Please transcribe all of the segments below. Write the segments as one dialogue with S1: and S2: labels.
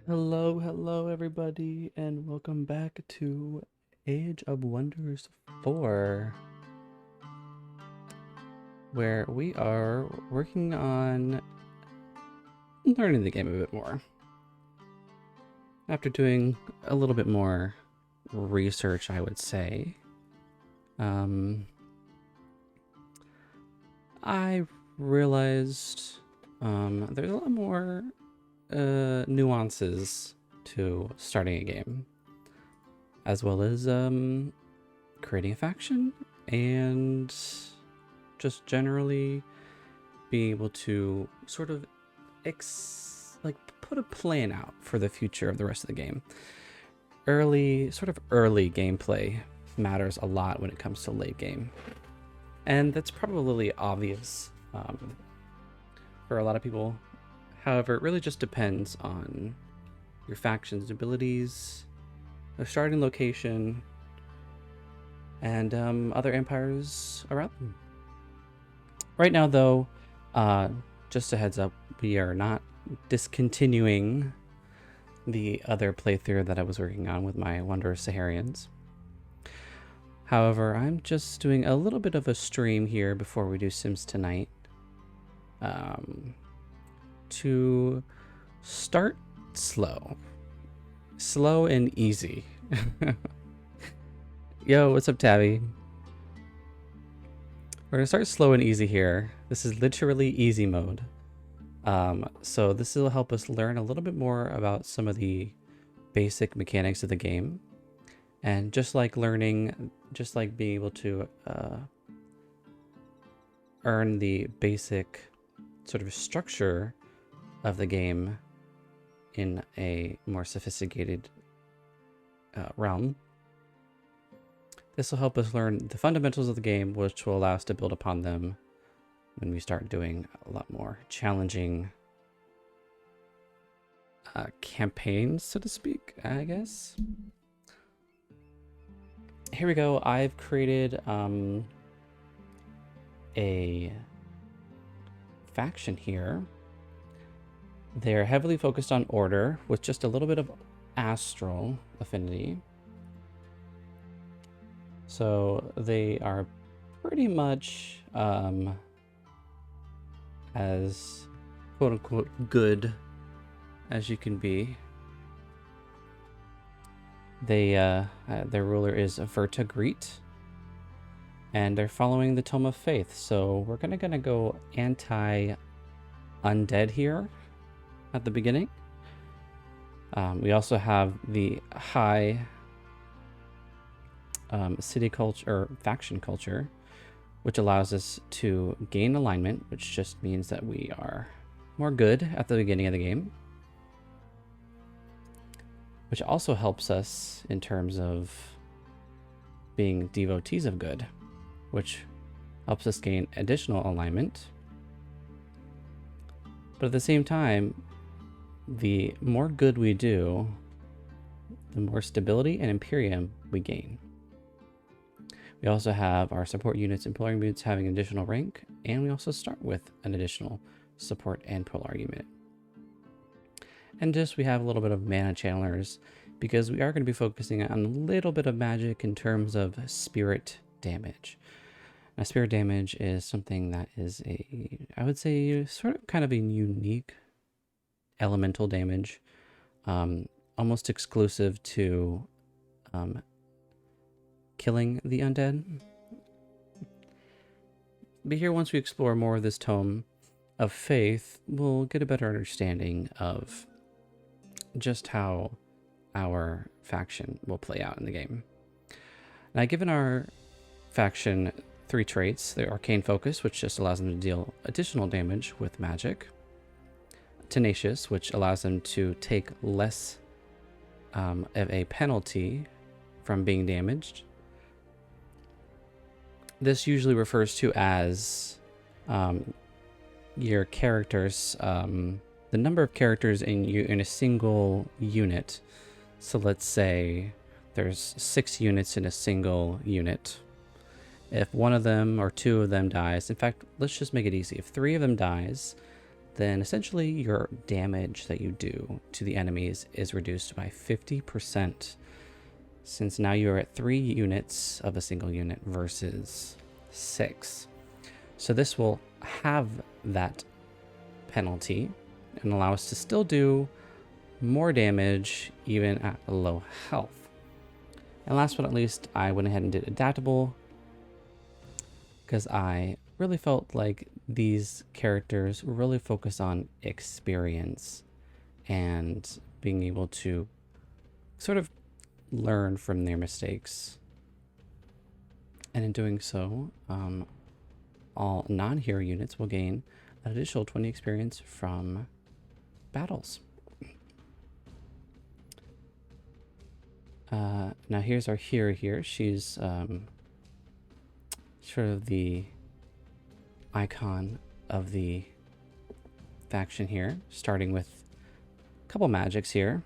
S1: Hello everybody, and welcome back to Age of Wonders 4, where we are working on learning the game a bit more. After doing a little bit more research, I would say, I realized there's a lot more nuances to starting a game, as well as creating a faction and just generally being able to sort of put a plan out for the future of the rest of the game. Early gameplay matters a lot when it comes to late game, and that's probably obvious for a lot of people. However, it really just depends on your faction's abilities, their starting location, and other empires around them. Right now, though, just a heads up, we are not discontinuing the other playthrough that I was working on with my Wondrous Saharians. However, I'm just doing a little bit of a stream here before we do Sims tonight, to start slow and easy. Yo, what's up, Tabby? We're gonna start slow and easy here. This is literally easy mode. So this will help us learn a little bit more about some of the basic mechanics of the game. And just like being able to earn the basic sort of structure of the game in a more sophisticated realm, this will help us learn the fundamentals of the game, which will allow us to build upon them when we start doing a lot more challenging campaigns, so to speak, I guess. Here we go. I've created a faction here. They're heavily focused on order with just a little bit of astral affinity. So they are pretty much as quote-unquote good as you can be. Their ruler is Vertagreet, and they're following the Tome of Faith. So we're gonna go anti-undead here at the beginning. We also have the high city culture or faction culture, which allows us to gain alignment, which just means that we are more good at the beginning of the game, which also helps us in terms of being devotees of good, which helps us gain additional alignment. But at the same time, the more good we do, the more stability and Imperium we gain. We also have our support units and polar units having an additional rank, and we also start with an additional support and polar unit. And just we have a little bit of mana channelers because we are going to be focusing on a little bit of magic in terms of spirit damage. Now, spirit damage is something that is I would say, sort of kind of a unique elemental damage, almost exclusive to killing the undead. But here, once we explore more of this Tome of Faith, we'll get a better understanding of just how our faction will play out in the game. Now, given our faction 3 traits, the Arcane Focus, which just allows them to deal additional damage with magic. Tenacious, which allows them to take less of a penalty from being damaged. This usually refers to as your characters, the number of characters in a single unit. So let's say there's 6 units in a single unit. If one of them or 2 of them dies, in fact, let's just make it easy. If 3 of them dies, then essentially your damage that you do to the enemies is reduced by 50%, since now you're at 3 units of a single unit versus 6. So this will have that penalty and allow us to still do more damage even at low health. And last but not least, I went ahead and did adaptable because I really felt like these characters really focus on experience and being able to sort of learn from their mistakes. And in doing so, all non-hero units will gain an additional 20 experience from battles. Now here's our hero here. She's sort of the icon of the faction here, starting with a couple magics here.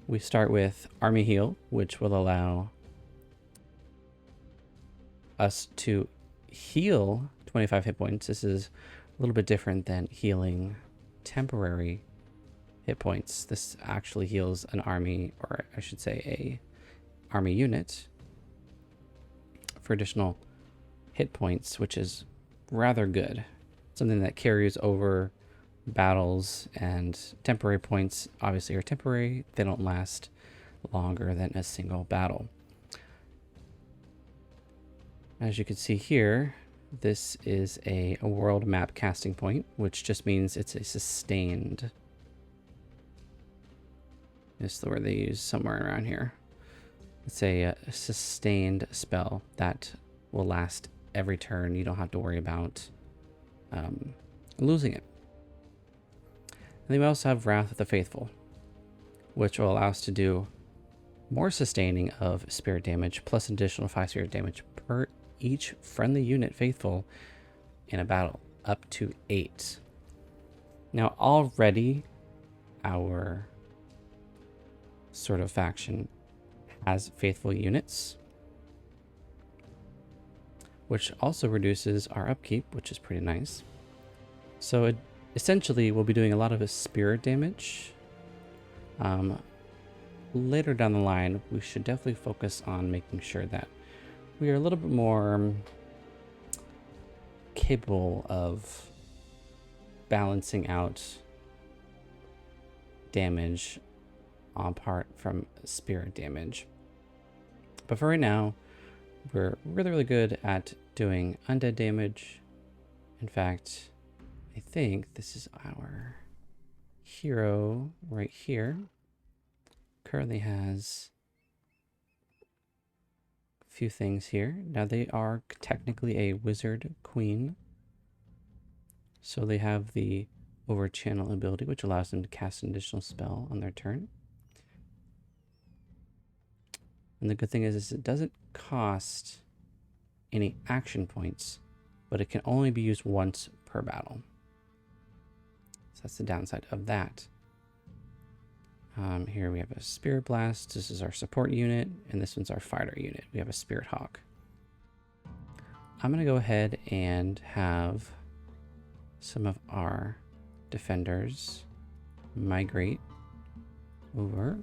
S1: We start with Army Heal, which will allow us to heal 25 hit points. This is a little bit different than healing temporary hit points. This actually heals an army, or I should say a army unit, for additional hit points, which is rather good. Something that carries over battles, and temporary points obviously are temporary. They don't last longer than a single battle. As you can see here, this is a world map casting point, which just means it's a sustained. It's the word they use somewhere around here. It's a sustained spell that will last every turn. You don't have to worry about losing it. And then we also have Wrath of the Faithful, which will allow us to do more sustaining of spirit damage, plus an additional 5 spirit damage per each friendly unit faithful in a battle, up to 8. Now already our sort of faction has faithful units, which also reduces our upkeep, which is pretty nice. So it essentially we'll be doing a lot of spirit damage. Later down the line, we should definitely focus on making sure that we are a little bit more capable of balancing out damage apart from spirit damage. But for right now, we're really good at doing undead damage. In fact, I think this is our hero right here. Currently has a few things here. Now they are technically a wizard queen, so they have the overchannel ability, which allows them to cast an additional spell on their turn. And the good thing is it doesn't cost any action points, but it can only be used once per battle. So that's the downside of that. Here we have a Spirit Blast. This is our support unit, and this one's our fighter unit. We have a Spirit Hawk. I'm going to go ahead and have some of our defenders migrate over,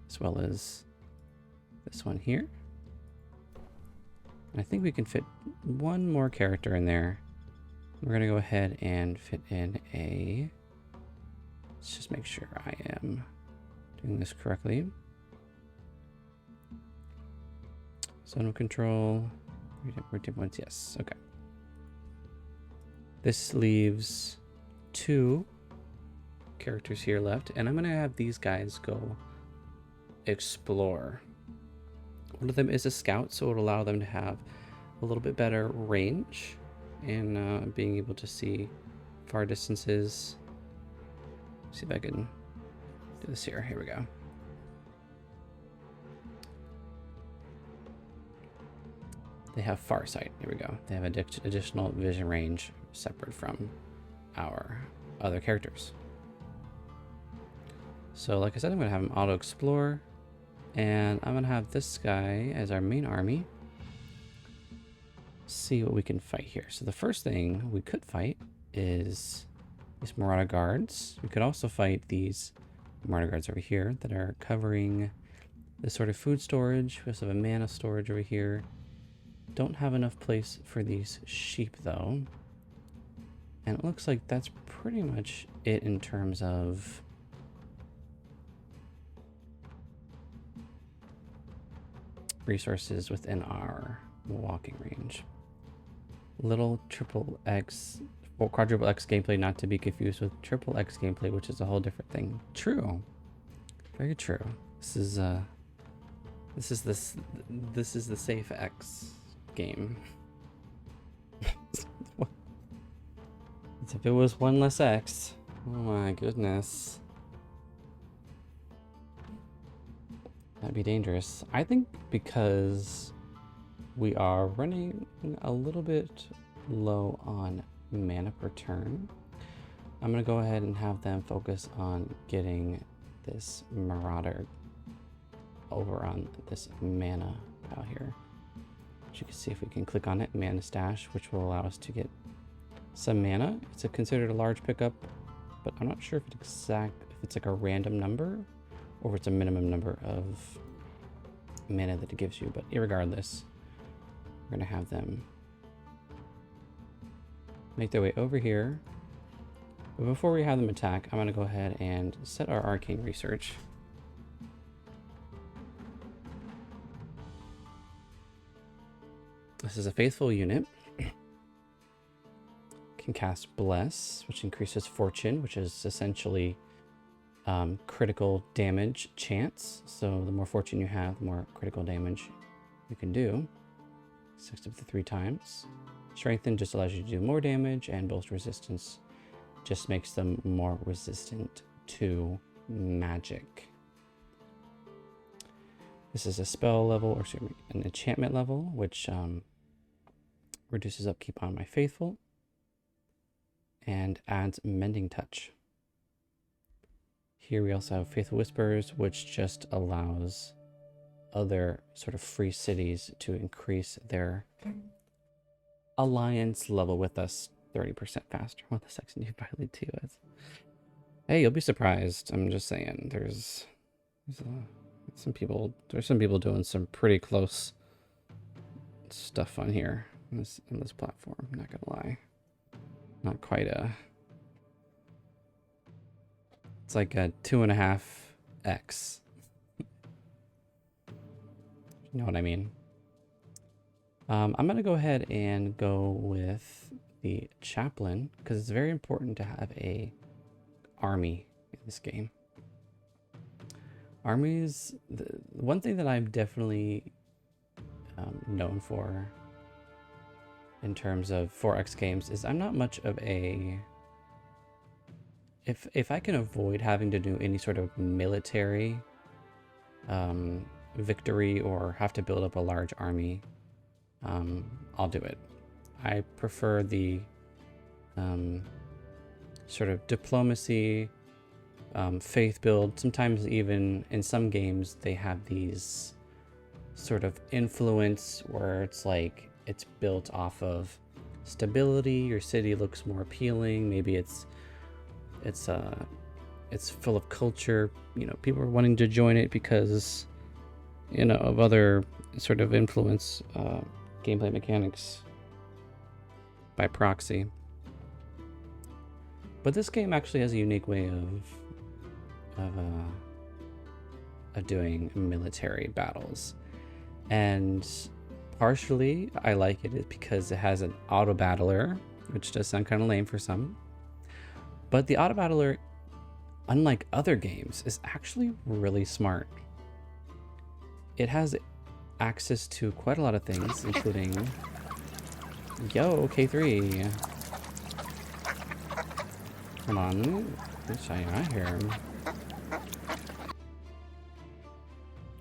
S1: as well as this one here. And I think we can fit one more character in there. We're going to go ahead and fit in a... Let's just make sure I am doing this correctly. Zone of control. Routine points, yes. Okay. This leaves 2 characters here left, and I'm going to have these guys go explore. One of them is a scout, so it'll allow them to have a little bit better range in being able to see far distances. See if I can do this here. Here we go. They have far sight. Here we go. They have additional vision range separate from our other characters. So like I said, I'm going to have them auto explore, and I'm going to have this guy as our main army. See what we can fight here. So the first thing we could fight is these Marauder guards. We could also fight these Marauder guards over here that are covering this sort of food storage. We also have a mana storage over here. Don't have enough place for these sheep though. And it looks like that's pretty much it in terms of resources within our walking range. Little triple X, or quadruple X gameplay, not to be confused with triple X gameplay, which is a whole different thing. True. Very true. This is the safe X game. As if it was one less X. Oh my goodness. That'd be dangerous. I think because we are running a little bit low on mana per turn, I'm gonna go ahead and have them focus on getting this Marauder over on this mana pile here. As you can see, if we can click on it, mana stash, which will allow us to get some mana. It's considered a large pickup, but I'm not sure if it's like a random number or if it's a minimum number of mana that it gives you. But irregardless, we're gonna have them make their way over here. But before we have them attack, I'm gonna go ahead and set our arcane research. This is a faithful unit. Can cast Bless, which increases fortune, which is essentially critical damage chance. So the more fortune you have, the more critical damage you can do. 6 up to 3 times. Strengthen just allows you to do more damage, and Boast Resistance just makes them more resistant to magic. This is a spell level, or excuse me, an enchantment level, which reduces upkeep on my faithful and adds Mending Touch. Here we also have Faithful Whispers, which just allows other sort of free cities to increase their alliance level with us 30% faster. What the section do you violate to us? Hey, you'll be surprised. I'm just saying, there's some people doing some pretty close stuff on here on this platform. I'm not gonna lie, not quite a. It's like a 2.5x. You know what I mean? I'm gonna go ahead and go with the chaplain because it's very important to have a army in this game. Armies, the one thing that I'm definitely known for in terms of 4X games is I'm not much of a. If I can avoid having to do any sort of military victory or have to build up a large army, I'll do it. I prefer the sort of diplomacy, faith build. Sometimes even in some games they have these sort of influence where it's like it's built off of stability. Your city looks more appealing. Maybe it's full of culture. You know, people are wanting to join it because, you know, of other sort of influence gameplay mechanics by proxy. But this game actually has a unique way of doing military battles, and partially I like it because it has an auto battler, which does sound kind of lame for some. But the auto battler, unlike other games, is actually really smart. It has access to quite a lot of things, including yo K3. Come on, let's show you out here.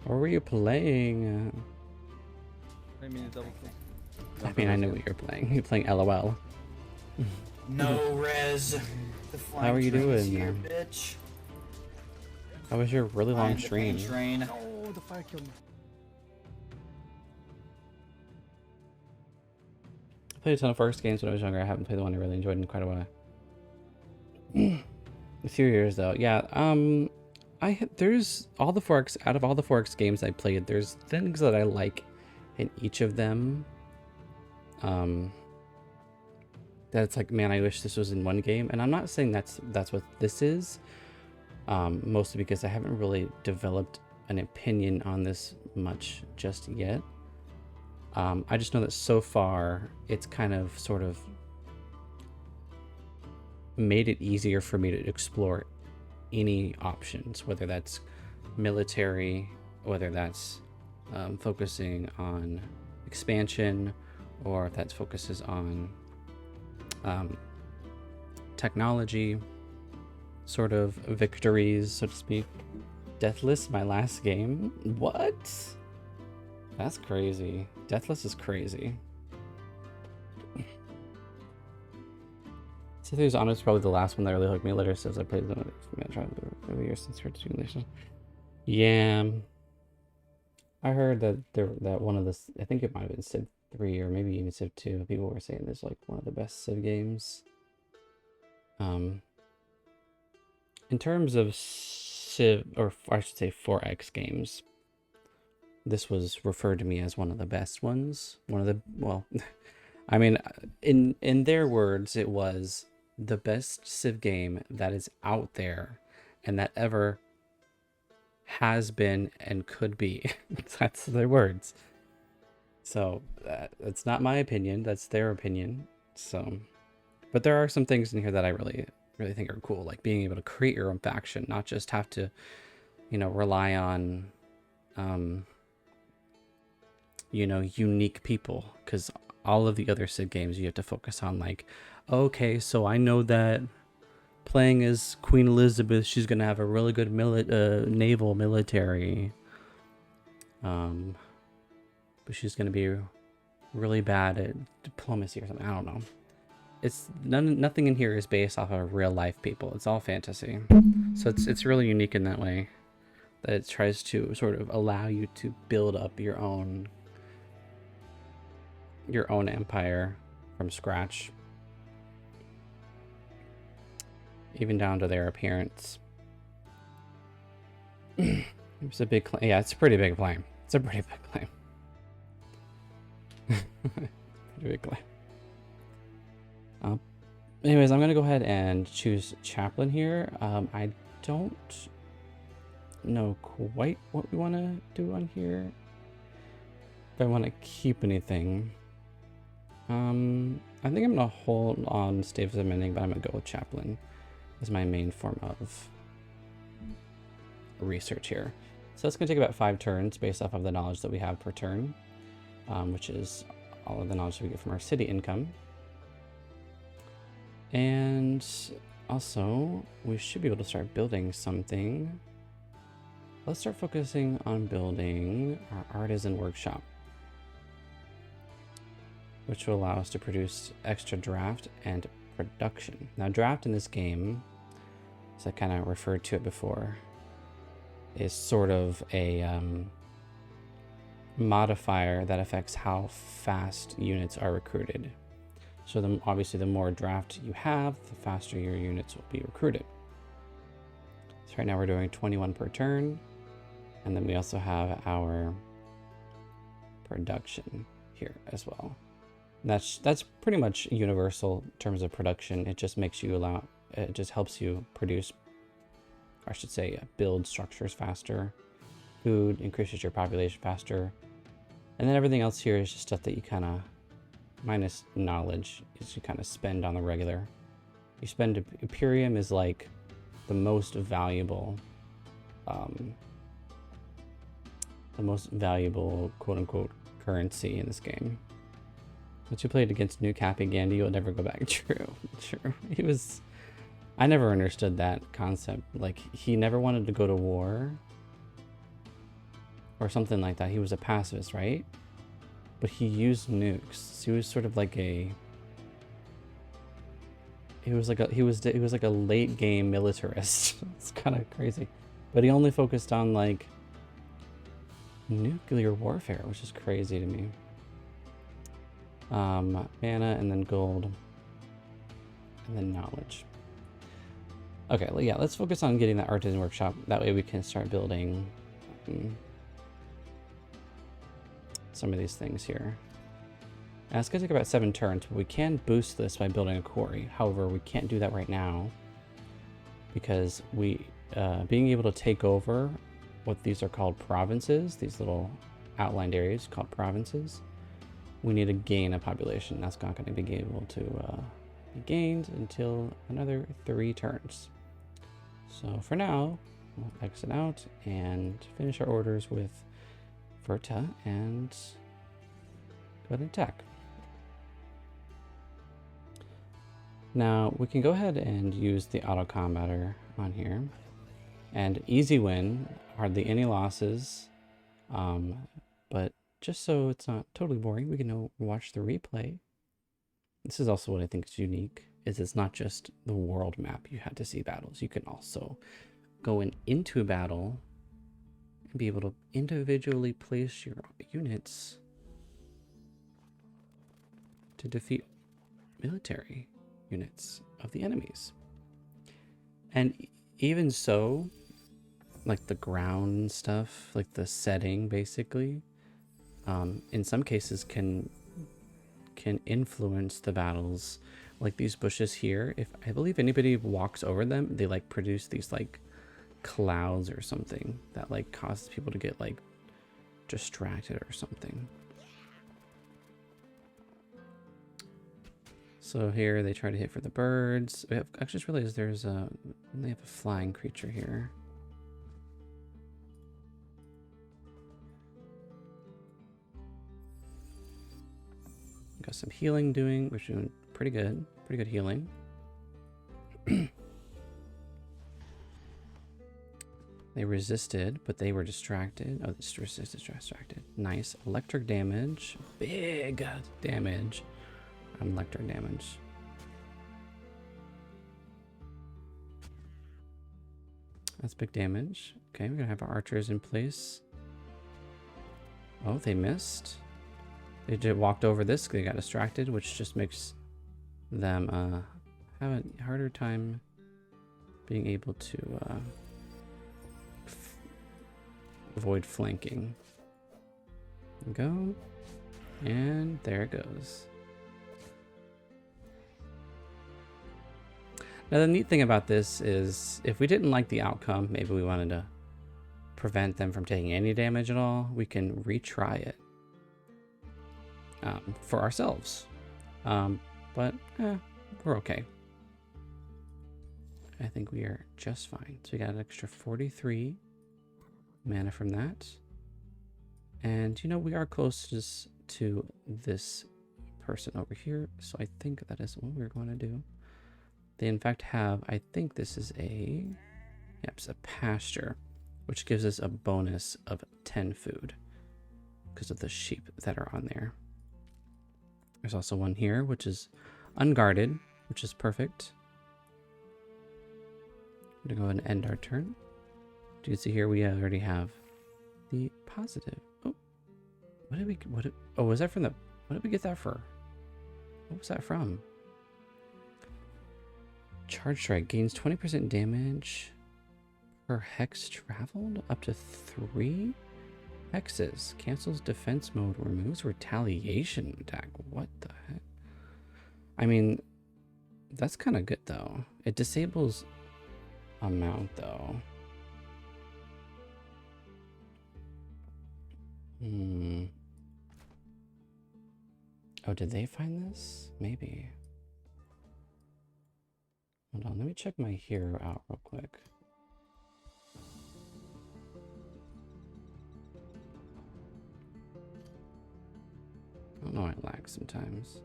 S1: What were you playing?
S2: I mean, double kill.
S1: I mean, I know what you're playing. You're playing LOL.
S3: No res.
S1: How are you doing?
S3: Here, bitch.
S1: How was your really long
S3: Find the
S1: stream?
S3: pain train.
S2: Oh, the fire killed me.
S1: I played a ton of Forest games when I was younger. I haven't played the one I really enjoyed in quite a while. A few years though, yeah. There's all the 4X out of all the 4X games I played. There's things that I like in each of them. That it's like, man, I wish this was in one game. And I'm not saying that's what this is. Mostly because I haven't really developed an opinion on this much just yet. I just know that so far it's kind of sort of made it easier for me to explore any options, whether that's military, whether that's focusing on expansion, or if that focuses on technology, sort of victories, so to speak. Deathless, my last game? What? That's crazy. Deathless is crazy. Cities Honor is probably the last one that really hooked me. Later says I played them for the years since Nation. Yeah, I heard that that one of the, I think it might have been Civ 3 or maybe even Civ 2. People were saying this like one of the best Civ games. In terms of Civ, or I should say 4X games, this was referred to me as one of the best ones. One of the, well, I mean, in their words, it was the best Civ game that is out there and that ever has been and could be. That's their words. So that's not my opinion. That's their opinion. So, but there are some things in here that I really think are cool, like being able to create your own faction, not just have to, you know, rely on, you know, unique people, because all of the other Civ games you have to focus on, like, okay, so I know that playing as Queen Elizabeth, she's gonna have a really good naval military, but she's gonna be really bad at diplomacy or something. I don't know. It's nothing in here is based off of real life people. It's all fantasy, so it's really unique in that way, that it tries to sort of allow you to build up your own empire from scratch, even down to their appearance. It's a big claim. Yeah, it's a pretty big claim. It's a pretty big claim. Pretty big claim. Anyways, I'm gonna go ahead and choose Chaplain here. I don't know quite what we want to do on here. If I want to keep anything. I think I'm gonna hold on Staves of Mending, but I'm gonna go with Chaplain as my main form of research here. So it's gonna take about 5 turns based off of the knowledge that we have per turn, which is all of the knowledge we get from our city income. And also, we should be able to start building something. Let's start focusing on building our artisan workshop, which will allow us to produce extra draft and production. Now, draft in this game, as I kind of referred to it before, is sort of a modifier that affects how fast units are recruited. So obviously the more draft you have, the faster your units will be recruited. So right now we're doing 21 per turn, and then we also have our production here as well. That's pretty much universal in terms of production. It just makes you it just helps you produce, or I should say, build structures faster, food, increases your population faster, and then everything else here is just stuff that you kind of, minus knowledge, is you kind of spend on the regular. You spend, Imperium is like the most valuable, quote unquote currency in this game. Once you played against New Cappy Gandhi, you'll never go back. True. He was, I never understood that concept. Like, he never wanted to go to war or something like that. He was a pacifist, right? But he used nukes. He was sort of like he was like a late game militarist. It's kind of crazy. But he only focused on like nuclear warfare, which is crazy to me. Mana and then gold and then knowledge. Okay, yeah, let's focus on getting that artisan workshop. That way we can start building some of these things here. Now, it's going to take about 7 turns, but we can boost this by building a quarry. However, we can't do that right now because being able to take over what these are called provinces, these little outlined areas called provinces, we need to gain a population. That's not going to be able to be gained until another 3 turns. So for now, we'll exit out and finish our orders with Verta and go ahead and attack. Now we can go ahead and use the auto combatter on here, and easy win, hardly any losses, but just so it's not totally boring, we can now watch the replay. This is also what I think is unique, is it's not just the world map you had to see battles. You can also go into a battle and be able to individually place your units to defeat military units of the enemies. And even so, like the ground stuff, like the setting basically, in some cases can influence the battles. Like these bushes here, if I believe anybody walks over them, they like produce these like clouds or something that like causes people to get like distracted or something. So here they try to hit for the birds. I just realized they have a flying creature here. Got some healing doing, which is doing pretty good healing. They resisted, but they were distracted. Oh, this resisted, distracted. Nice. Electric damage. Big damage. Electric damage. That's big damage. Okay, we're gonna have our archers in place. Oh, they missed. They just walked over this. They got distracted, which just makes them have a harder time being able to avoid flanking. Go, and there it goes. Now the neat thing about this is if we didn't like the outcome, maybe we wanted to prevent them from taking any damage at all, we can retry it for ourselves. But we're okay. I think we are just fine. So we got an extra 43 mana from that. And you know, we are closest to this person over here, so I think that is what we're going to do. They in fact have, I think this is it's a pasture, which gives us a bonus of 10 food because of the sheep that are on there. There's also one here, which is unguarded, which is perfect. I'm gonna go ahead and end our turn. Do you see here we already have the positive? Oh, was that from the, what did we get that for? What was that from? Charge strike gains 20% damage per hex traveled up to 3 hexes. Cancels defense mode, removes retaliation attack. What the heck? I mean, that's kind of good though. It disables amount though. Oh, did they find this? Maybe. Hold on, let me check my hero out real quick. I don't know, I lag sometimes.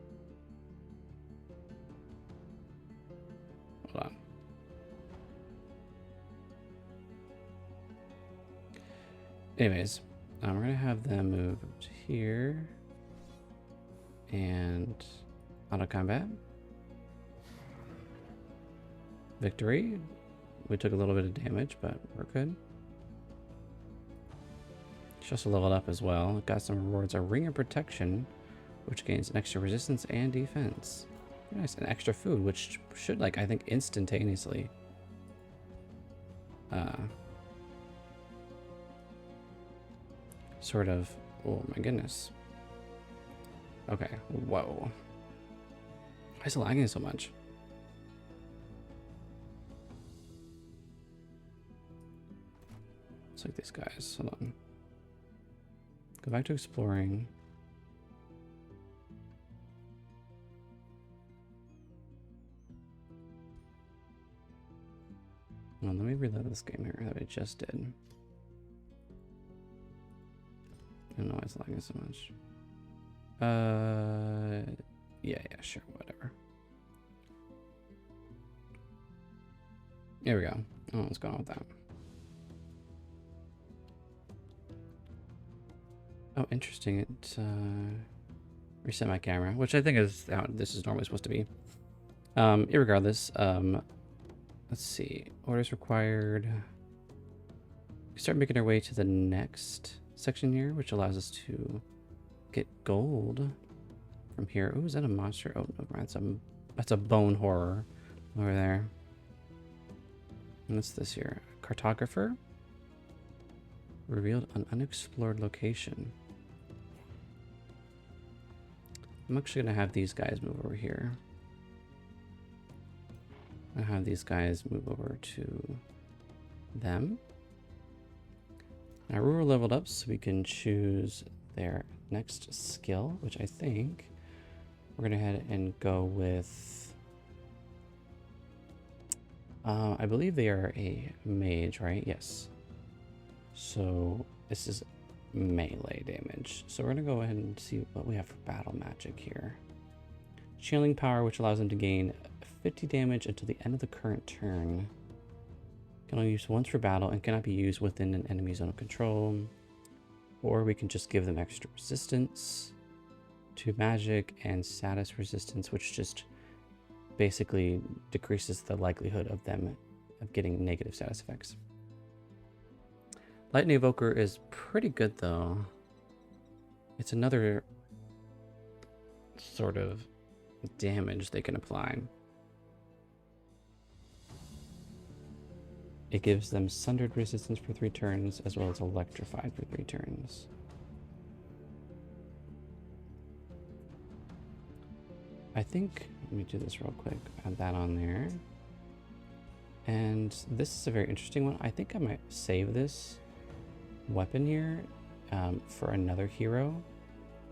S1: Hold on. Anyways, we're gonna have them move up to here and auto combat. Victory. We took a little bit of damage, but we're good. Just leveled up as well. Got some rewards. A ring of protection, which gains an extra resistance and defense. Nice. And extra food, which should, like, I think instantaneously sort of, oh my goodness. Okay, whoa. Why is it lagging so much? It's like these guys, hold on. Go back to exploring. Well, let me reload this game here that I just did. I don't know why it's lagging so much. Yeah, sure, whatever. Here we go. I don't know what's going on with that. Oh, interesting. It reset my camera, which I think is how this is normally supposed to be. Irregardless, let's see. Orders required. We start making our way to the next section here, which allows us to get gold from here. Oh, is that a monster? Oh, no, that's a bone horror over there. And what's this here? Cartographer revealed an unexplored location. I'm actually gonna have these guys move over here. I have these guys move over to them. Now we're leveled up, so we can choose their next skill, which I think we're gonna head and go with. I believe they are a mage, right? Yes. So this is melee damage. So we're gonna go ahead and see what we have for battle magic here. Channeling power, which allows them to gain 50 damage until the end of the current turn. Can only use once for battle and cannot be used within an enemy zone of control. Or we can just give them extra resistance to magic and status resistance, which just basically decreases the likelihood of them of getting negative status effects. Lightning Evoker is pretty good though. It's another sort of damage they can apply. It gives them Sundered resistance for 3 turns, as well as Electrified for 3 turns. I think, let me do this real quick, add that on there. And this is a very interesting one. I think I might save this weapon here for another hero,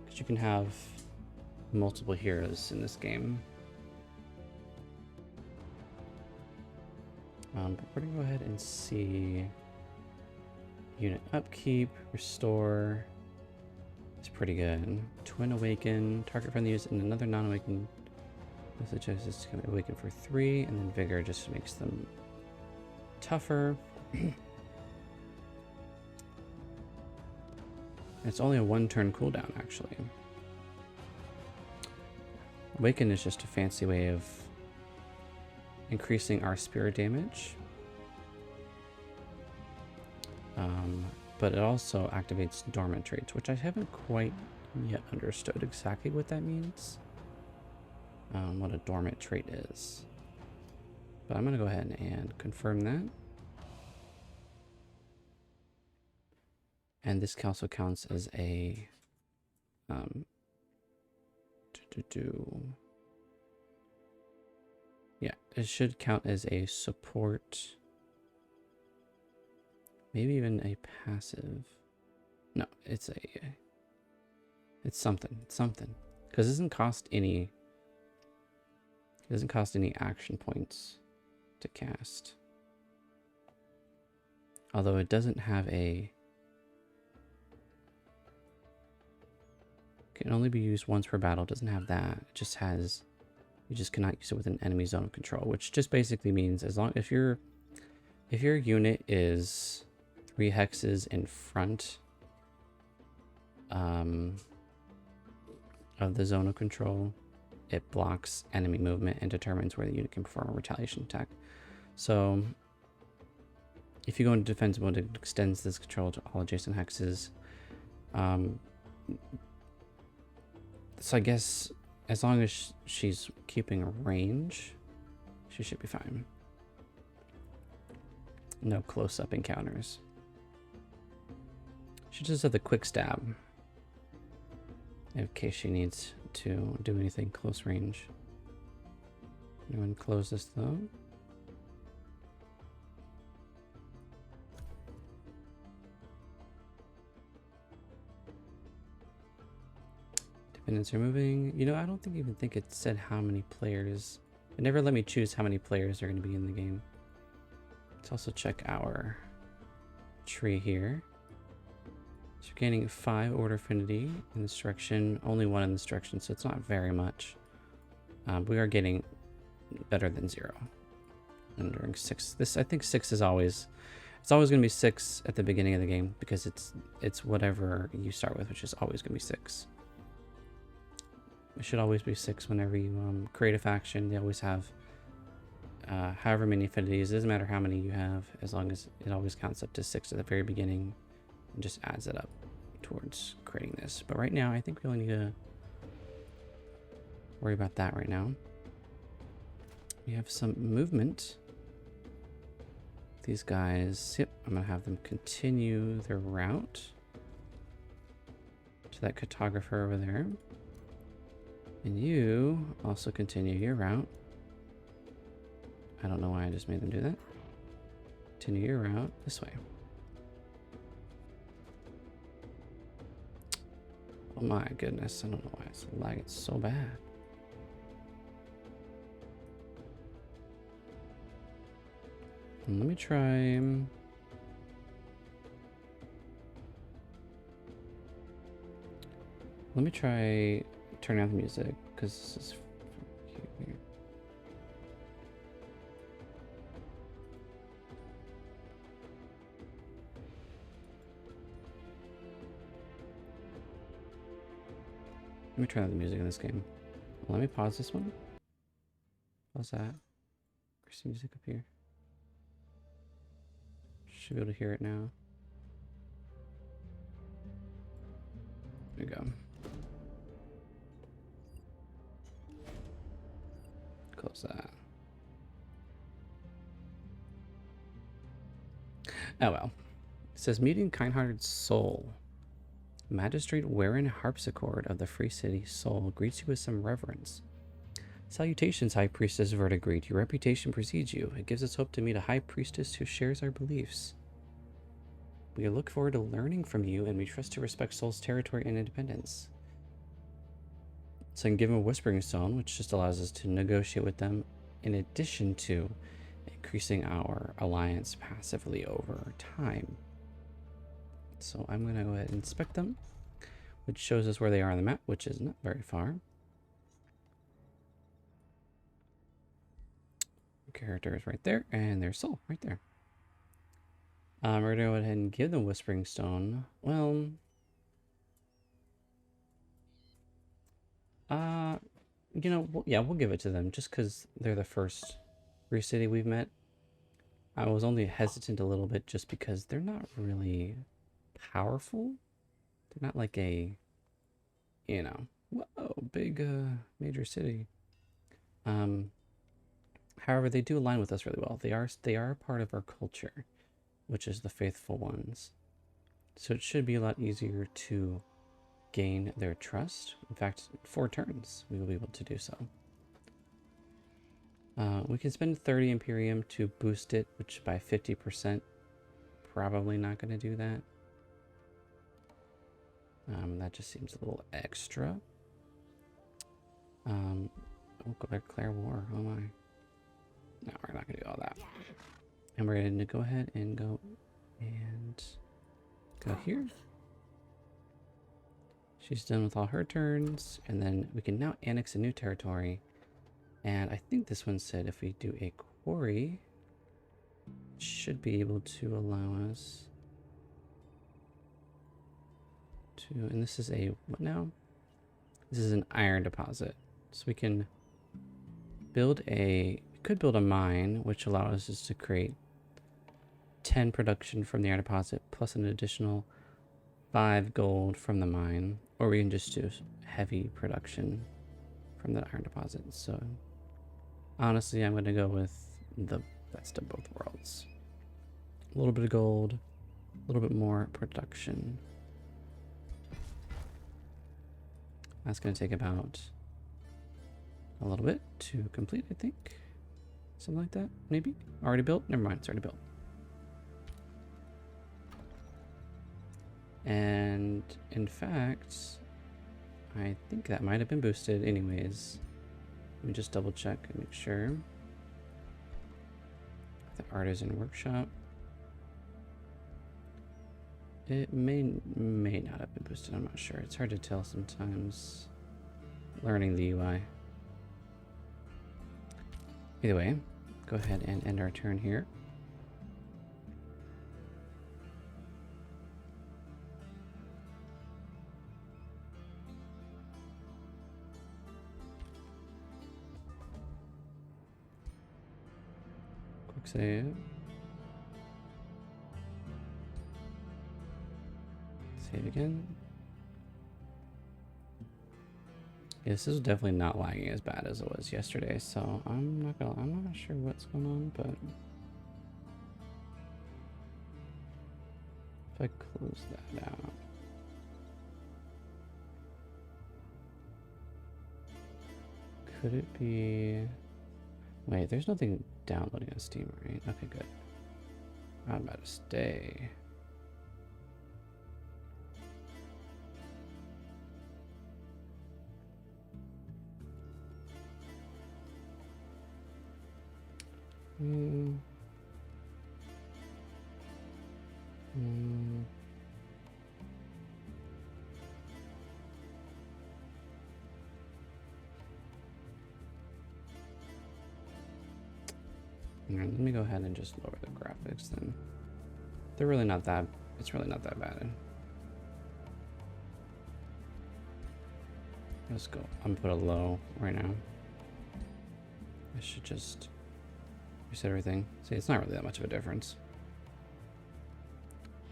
S1: because you can have multiple heroes in this game. But we're gonna go ahead and see unit upkeep, restore. It's pretty good. Twin awaken, target friendly use, and another non-awaken. This suggests it's gonna awaken for 3, and then vigor just makes them tougher. It's only a 1-turn cooldown, actually. Awaken is just a fancy way of increasing our spirit damage. But it also activates dormant traits, which I haven't quite yet understood exactly what that means. What a dormant trait is. But I'm going to go ahead and confirm that. And this also counts as a yeah, it should count as a support. Maybe even a passive. No, it's something. It's something. Because it doesn't cost any action points to cast. Although it doesn't have a can only be used once per battle. It doesn't have that. It just has you just cannot use it with an enemy zone of control, which just basically means as long if your unit is 3 hexes in front of the zone of control, it blocks enemy movement and determines where the unit can perform a retaliation attack. So if you go into defensive mode, it extends this control to all adjacent hexes. So I guess as long as she's keeping a range, she should be fine. no close-up encounters. Should just have the quick stab in case she needs to do anything close range. Anyone close this though? Dependents are moving. You know, I don't even think it said how many players. It never let me choose how many players are going to be in the game. Let's also check our tree here. So we're gaining 5 order affinity in this direction, only 1 in this direction, so it's not very much. We are getting better than 0. And during 6, I think 6 is always, it's always going to be 6 at the beginning of the game because it's whatever you start with, which is always going to be 6. It should always be 6 whenever you create a faction. They always have however many affinities. It doesn't matter how many you have, as long as it always counts up to 6 at the very beginning and just adds it up towards creating this. But right now, I think we only need to worry about that right now. We have some movement. These guys, yep, I'm gonna have them continue their route to that cartographer over there. And you also continue your route. I don't know why I just made them do that. Continue your route this way. Oh my goodness, I don't know why it's lagging so bad. Let me try. Let me try turning out the music because this is here. Let me try out the music in this game. Let me pause this one. Pause that. Where's the music up here? Should be able to hear it now. There we go. Close that. Oh well. It says, meeting kind-hearted Soul. Magistrate Warren Harpsichord of the Free City Soul greets you with some reverence. Salutations, High Priestess Verdigreed. Your reputation precedes you. It gives us hope to meet a High Priestess who shares our beliefs. We look forward to learning from you, and we trust to respect Soul's territory and independence. So I can give him a Whispering Stone, which just allows us to negotiate with them, in addition to increasing our alliance passively over time. So I'm going to go ahead and inspect them, which shows us where they are on the map, which is not very far. Character is right there, and their soul right there. We're going to go ahead and give them Whispering Stone. Well, you know, yeah, we'll give it to them just because they're the first Free City we've met. I was only hesitant a little bit just because they're not really powerful. They're not like a, you know, whoa, big major city. However, they do align with us really well. They are a part of our culture, which is the Faithful Ones. So it should be a lot easier to gain their trust. In fact, 4 turns we will be able to do so. We can spend 30 Imperium to boost it, which by 50%, probably not going to do that. That just seems a little extra. We'll go declare war. Oh my. No, we're not going to do all that. And we're going to go ahead and go here. She's done with all her turns. And then we can now annex a new territory. And I think this one said if we do a quarry, it should be able to allow us to... And this is a... What now? This is an iron deposit. So we can build a... could build a mine, which allows us to create 10 production from the iron deposit plus an additional 5 gold from the mine, or we can just do heavy production from the iron deposit. So honestly, I'm going to go with the best of both worlds. A little bit of gold, a little bit more production. That's going to take about a little bit to complete, I think. Something like that, maybe? Already built? Never mind, it's already built. And in fact, I think that might have been boosted anyways. Let me just double check and make sure. The artisan workshop. It may not have been boosted, I'm not sure. It's hard to tell sometimes learning the UI. Either way, go ahead and end our turn here. Quick save. Save again. Yeah, this is definitely not lagging as bad as it was yesterday, so I'm not sure what's going on, but if I close that out. Could it be... Wait, there's nothing downloading on Steam, right? Okay, good. I'm about to stay. Alright, let me go ahead and just lower the graphics then. They're really not that, it's really not that bad. Let's go, I'm gonna put a low right now. I should just reset everything. See, it's not really that much of a difference.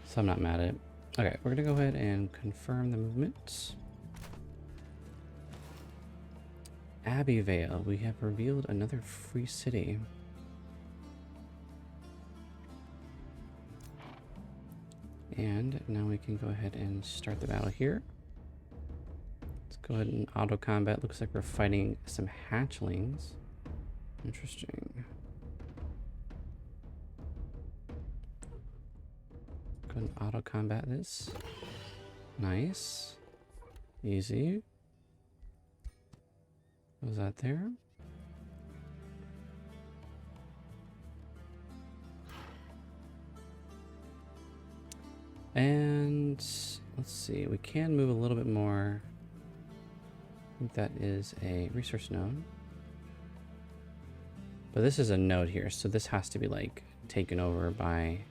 S1: So I'm not mad at it. Okay, we're gonna go ahead and confirm the movement. Abbeyvale, we have revealed another free city. And now we can go ahead and start the battle here. Let's go ahead and auto combat. Looks like we're fighting some hatchlings. Interesting. Go ahead and auto combat this. Nice. Easy. What was that there? And let's see, we can move a little bit more. I think that is a resource node. But this is a node here, so this has to be like taken over by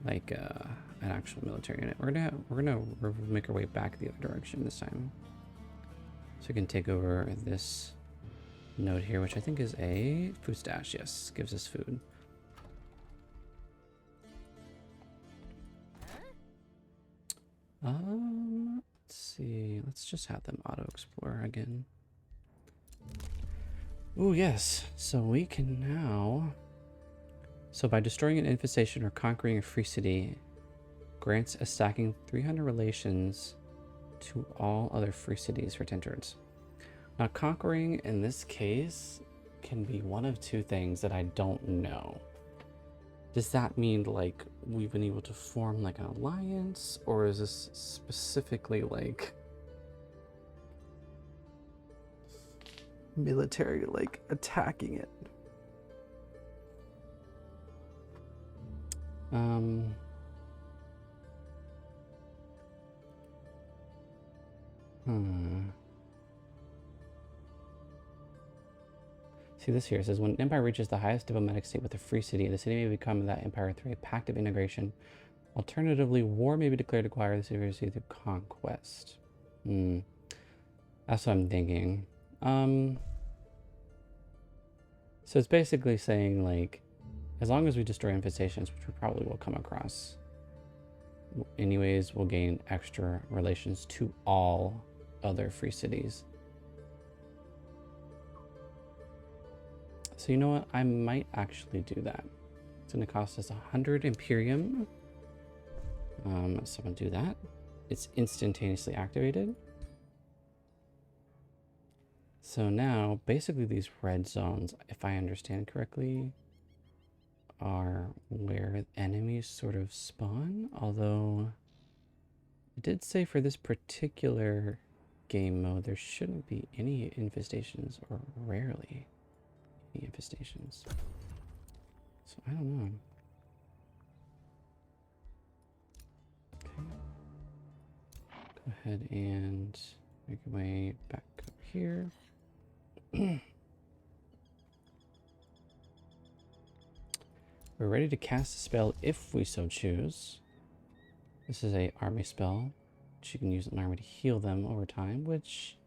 S1: like an actual military unit. We're gonna make our way back the other direction this time. So we can take over this node here, which I think is a food stash. Yes, gives us food. Let's see. Let's just have them auto explore again. Oh yes. So we can now. So by destroying an infestation or conquering a free city, grants a stacking 300 relations to all other free cities for 10 turns. Now conquering in this case can be one of two things that I don't know. Does that mean like we've been able to form like an alliance, or is this specifically like military like attacking it? See this here, it says when an empire reaches the highest diplomatic state with a free city, the city may become that empire through a pact of integration. Alternatively, war may be declared to acquire the city through conquest. That's what I'm thinking. So it's basically saying like, as long as we destroy infestations, which we probably will come across, anyways, we'll gain extra relations to all other free cities. So you know what? I might actually do that. It's going to cost us 100 Imperium. So I'm going to do that. It's instantaneously activated. So now, basically these red zones, if I understand correctly, are where enemies sort of spawn. Although, it did say for this particular game mode, there shouldn't be any infestations, or rarely any infestations. So I don't know. Okay. Go ahead and make your way back up here. We're ready to cast a spell if we so choose. This is a army spell, which you can use an army to heal them over time, which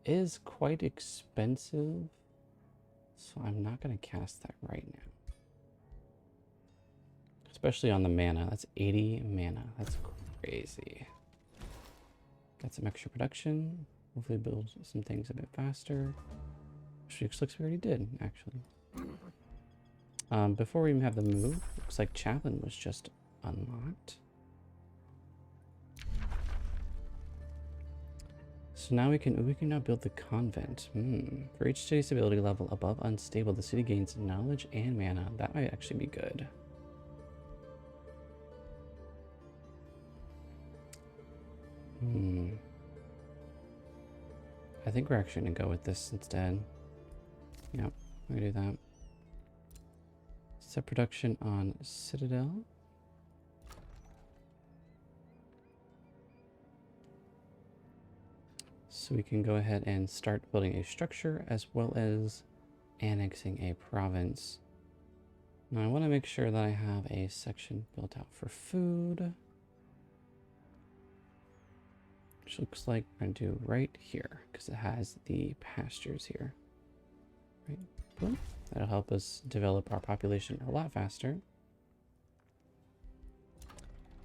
S1: is quite expensive. So I'm not going to cast that right now. Especially on the mana. That's 80 mana. That's crazy. Got some extra production. Hopefully build some things a bit faster. Which looks like we already did, actually. Before we even have the move, looks like Chaplain was just unlocked. So now we can now build the convent. For each city stability level above unstable, the city gains knowledge and mana. That might actually be good. I think we're actually gonna go with this instead. Yep, we're gonna do that. Set production on Citadel. So we can go ahead and start building a structure as well as annexing a province. Now I want to make sure that I have a section built out for food. Which looks like we're going to do right here because it has the pastures here. Right, boom. That'll help us develop our population a lot faster.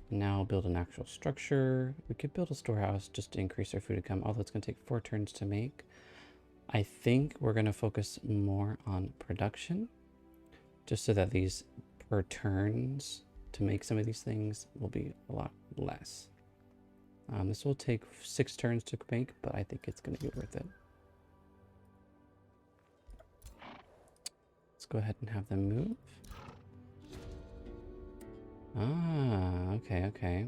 S1: Now build an actual structure. We could build a storehouse just to increase our food income, although it's going to take 4 turns to make. I think we're going to focus more on production, just so that these per turns to make some of these things will be a lot less. This will take 6 turns to make, but I think it's going to be worth it. Let's go ahead and have them move. Okay.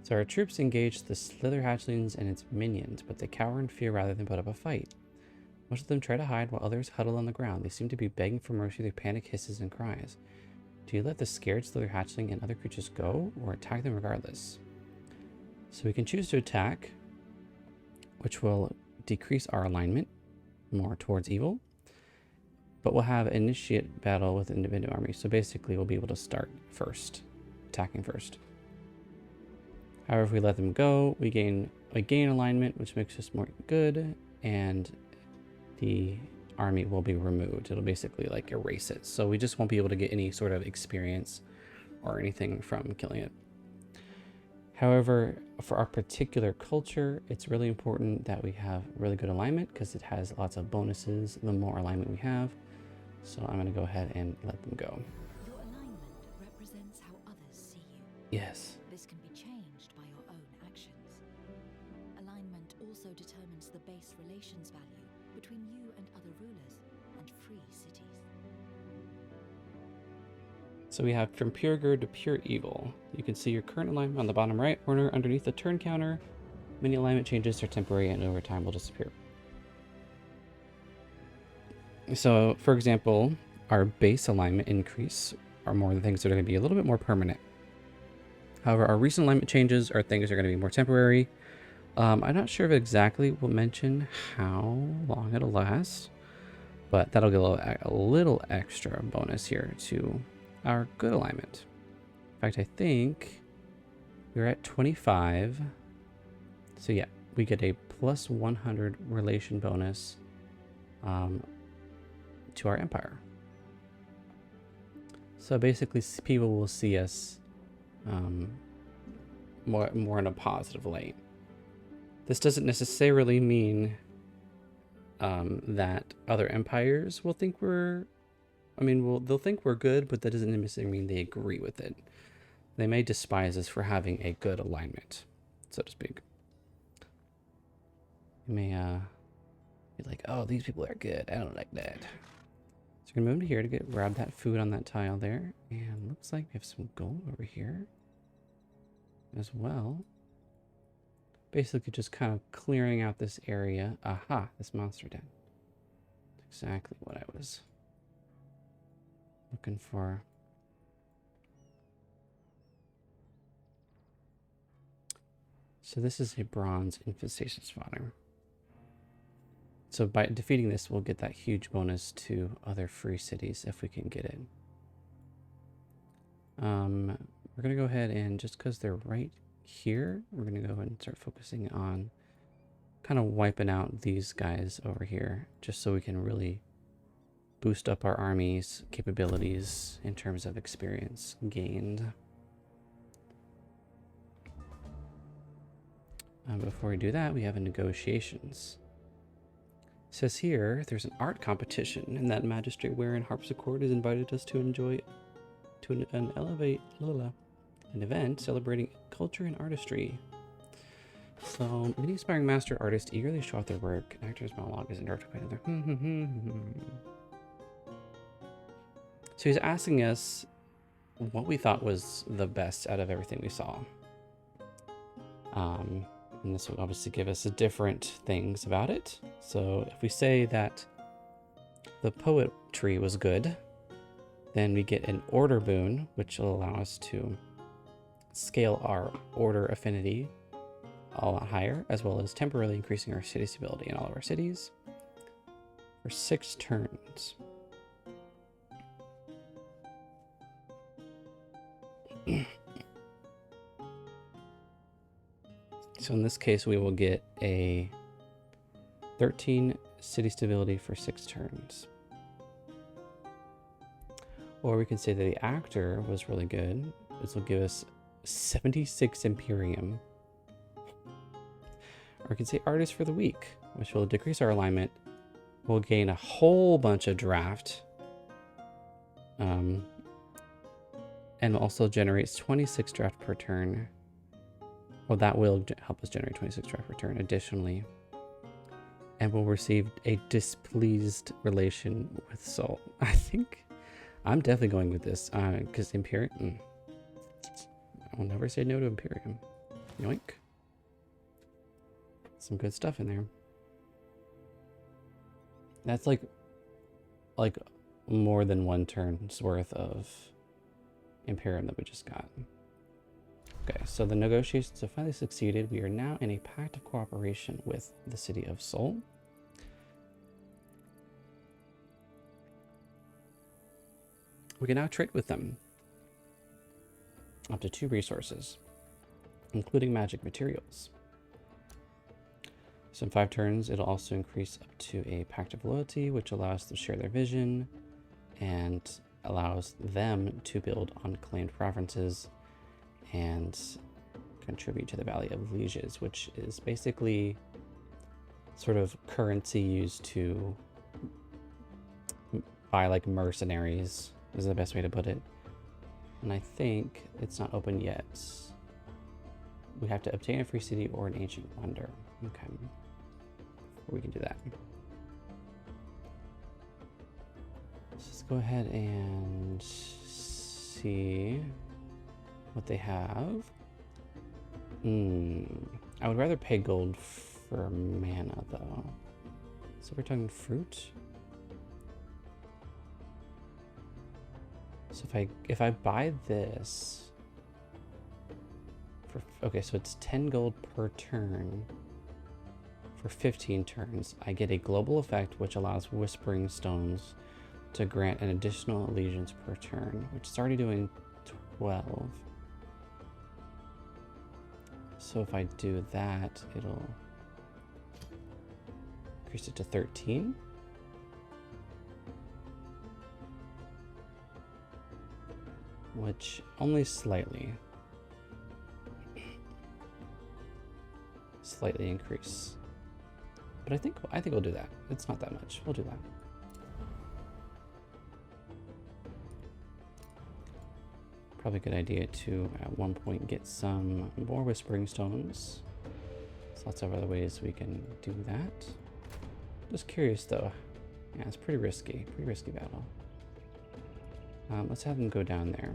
S1: So our troops engage the Slither Hatchlings and its minions, but they cower in fear rather than put up a fight. Most of them try to hide while others huddle on the ground. They seem to be begging for mercy through panic hisses and cries. Do you let the scared Slither Hatchling and other creatures go, or attack them regardless? So we can choose to attack, which will decrease our alignment more towards evil, but we'll have initiate battle with independent army. So basically we'll be able to start first, attacking first. However, if we let them go, we gain alignment, which makes us more good, and the army will be removed. It'll basically like erase it. So we just won't be able to get any sort of experience or anything from killing it. However, for our particular culture, it's really important that we have really good alignment because it has lots of bonuses the more alignment we have. So I'm going to go ahead and let them go.
S4: Your alignment represents how others see you.
S1: Yes.
S4: This can be changed by your own actions. Alignment also determines the base relations value between you and other rulers and free cities.
S1: So we have from pure good to pure evil. You can see your current alignment on the bottom right corner underneath the turn counter. Many alignment changes are temporary and over time will disappear. So, for example, our base alignment increase are more the things that are going to be a little bit more permanent. However, our recent alignment changes are things that are going to be more temporary. I'm not sure if exactly will mention how long it'll last, but that'll give a little extra bonus here to our good alignment. In fact, I think we're at 25. So yeah, we get a plus 100 relation bonus to our empire. So basically people will see us more in a positive light. This doesn't necessarily mean that other empires will think we're I mean, well, they'll think we're good, but that doesn't necessarily mean they agree with it. They may despise us for having a good alignment, so to speak. You may be like, oh, these people are good. I don't like that. So we're gonna move to here to grab that food on that tile there. And looks like we have some gold over here as well. Basically just kind of clearing out this area. Aha, this monster den. Exactly what I was looking for. So this is a bronze infestation spawner. So by defeating this, we'll get that huge bonus to other free cities if we can get it. We're going to go ahead and just because they're right here, we're going to go ahead and start focusing on kind of wiping out these guys over here, just so we can really boost up our army's capabilities in terms of experience gained. Before we do that, we have a negotiations. It says here there's an art competition, and that magistrate Warren Harpsichord has invited us to enjoy an event celebrating culture and artistry. So many aspiring master artists eagerly show off their work. Actors' monologue is interrupted by another. So he's asking us what we thought was the best out of everything we saw. And this will obviously give us different things about it. So if we say that the poetry was good, then we get an order boon, which will allow us to scale our order affinity a lot higher, as well as temporarily increasing our city stability in all of our cities for 6 turns. So in this case, we will get a 13 city stability for 6 turns. Or we can say that the actor was really good. This will give us 76 Imperium. Or we can say artist for the week, which will decrease our alignment. We'll gain a whole bunch of draft. And also generates 26 draft per turn. Well, that will help us generate 26 draft per turn additionally. And we'll receive a displeased relation with Sol. I think I'm definitely going with this because Imperium. I will never say no to Imperium. Yoink. Some good stuff in there. That's like more than 1 turn's worth of Imperium that we just got. Okay, so the negotiations have finally succeeded. We are now in a pact of cooperation with the city of Sol. We can now trade with them up to 2 resources, including magic materials. So in 5 turns, it'll also increase up to a pact of loyalty, which allows us to share their vision and allows them to build unclaimed provinces and contribute to the Valley of Lieges, which is basically sort of currency used to buy like mercenaries, is the best way to put it. And I think it's not open yet. We have to obtain a free city or an ancient wonder. Okay, we can do that. Let's just go ahead and see what they have. I would rather pay gold for mana though. So we're talking fruit. So if I buy this for, okay, so it's 10 gold per turn for 15 turns. I get a global effect which allows Whispering Stones to grant an additional allegiance per turn, which is already doing 12. So if I do that, it'll increase it to 13. Which only slightly increase. But I think we'll do that. It's not that much. We'll do that. Probably a good idea to, at one point, get some more Whispering Stones. There's lots of other ways we can do that. Just curious, though. Yeah, it's pretty risky. Pretty risky battle. Let's have them go down there.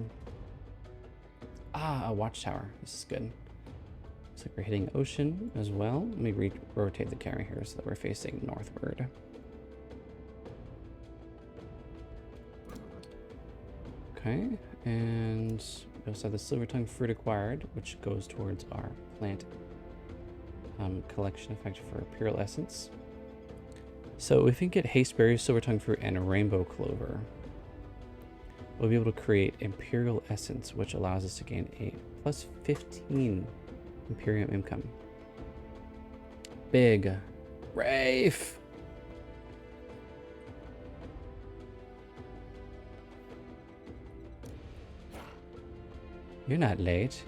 S1: Ah, a watchtower. This is good. Looks like we're hitting ocean as well. Let me rotate the camera here so that we're facing northward. Okay, and we also have the Silver Tongue fruit acquired, which goes towards our plant collection effect for Imperial Essence. So if we can get Hasteberry, Silver Tongue fruit, and Rainbow Clover, we'll be able to create Imperial Essence, which allows us to gain a plus 15 Imperium income. Big. Rafe! You're not late.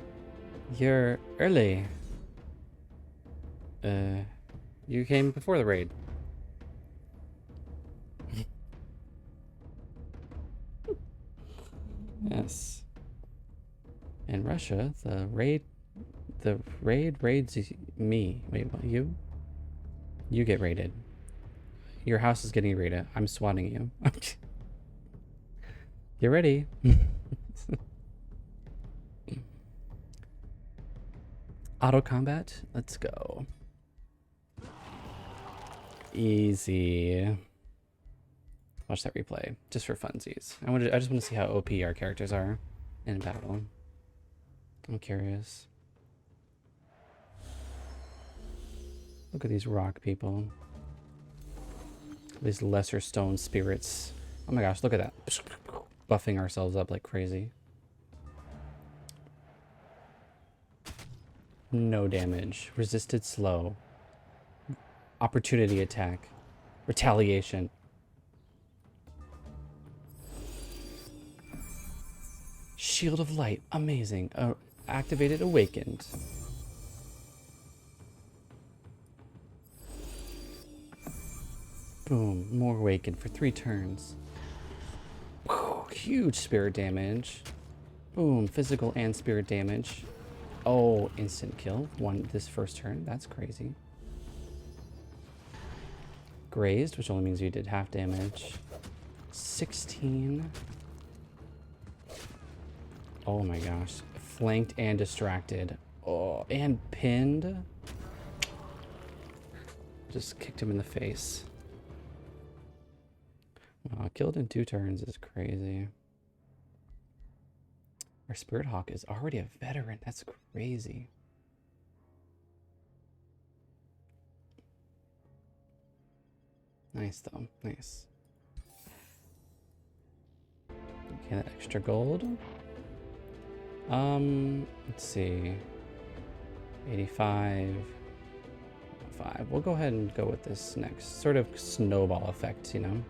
S1: You're early. You came before the raid. Yes. In Russia, the raid raids me. Wait, what? You? You get raided. Your house is getting raided. I'm swatting you. Get ready. Auto combat. Let's go. Easy. Watch that replay just for funsies. I just want to see how OP our characters are in battle. I'm curious. Look at these rock people. These lesser stone spirits. Oh my gosh, look at that. Buffing ourselves up like crazy. No damage. Resisted slow. Opportunity attack. Retaliation. Shield of Light. Amazing. Activated Awakened. Boom. More Awakened for 3 turns. Whew, huge spirit damage. Boom. Physical and spirit damage. Oh, instant kill. This first turn. That's crazy. Grazed, which only means you did half damage. 16. Oh my gosh. Flanked and distracted. Oh, and pinned. Just kicked him in the face. Wow, killed in 2 turns is crazy. Our Spirit Hawk is already a veteran. That's crazy. Nice though. Nice. Okay, that extra gold. Let's see. 85. 5. We'll go ahead and go with this next. Sort of snowball effect, you know?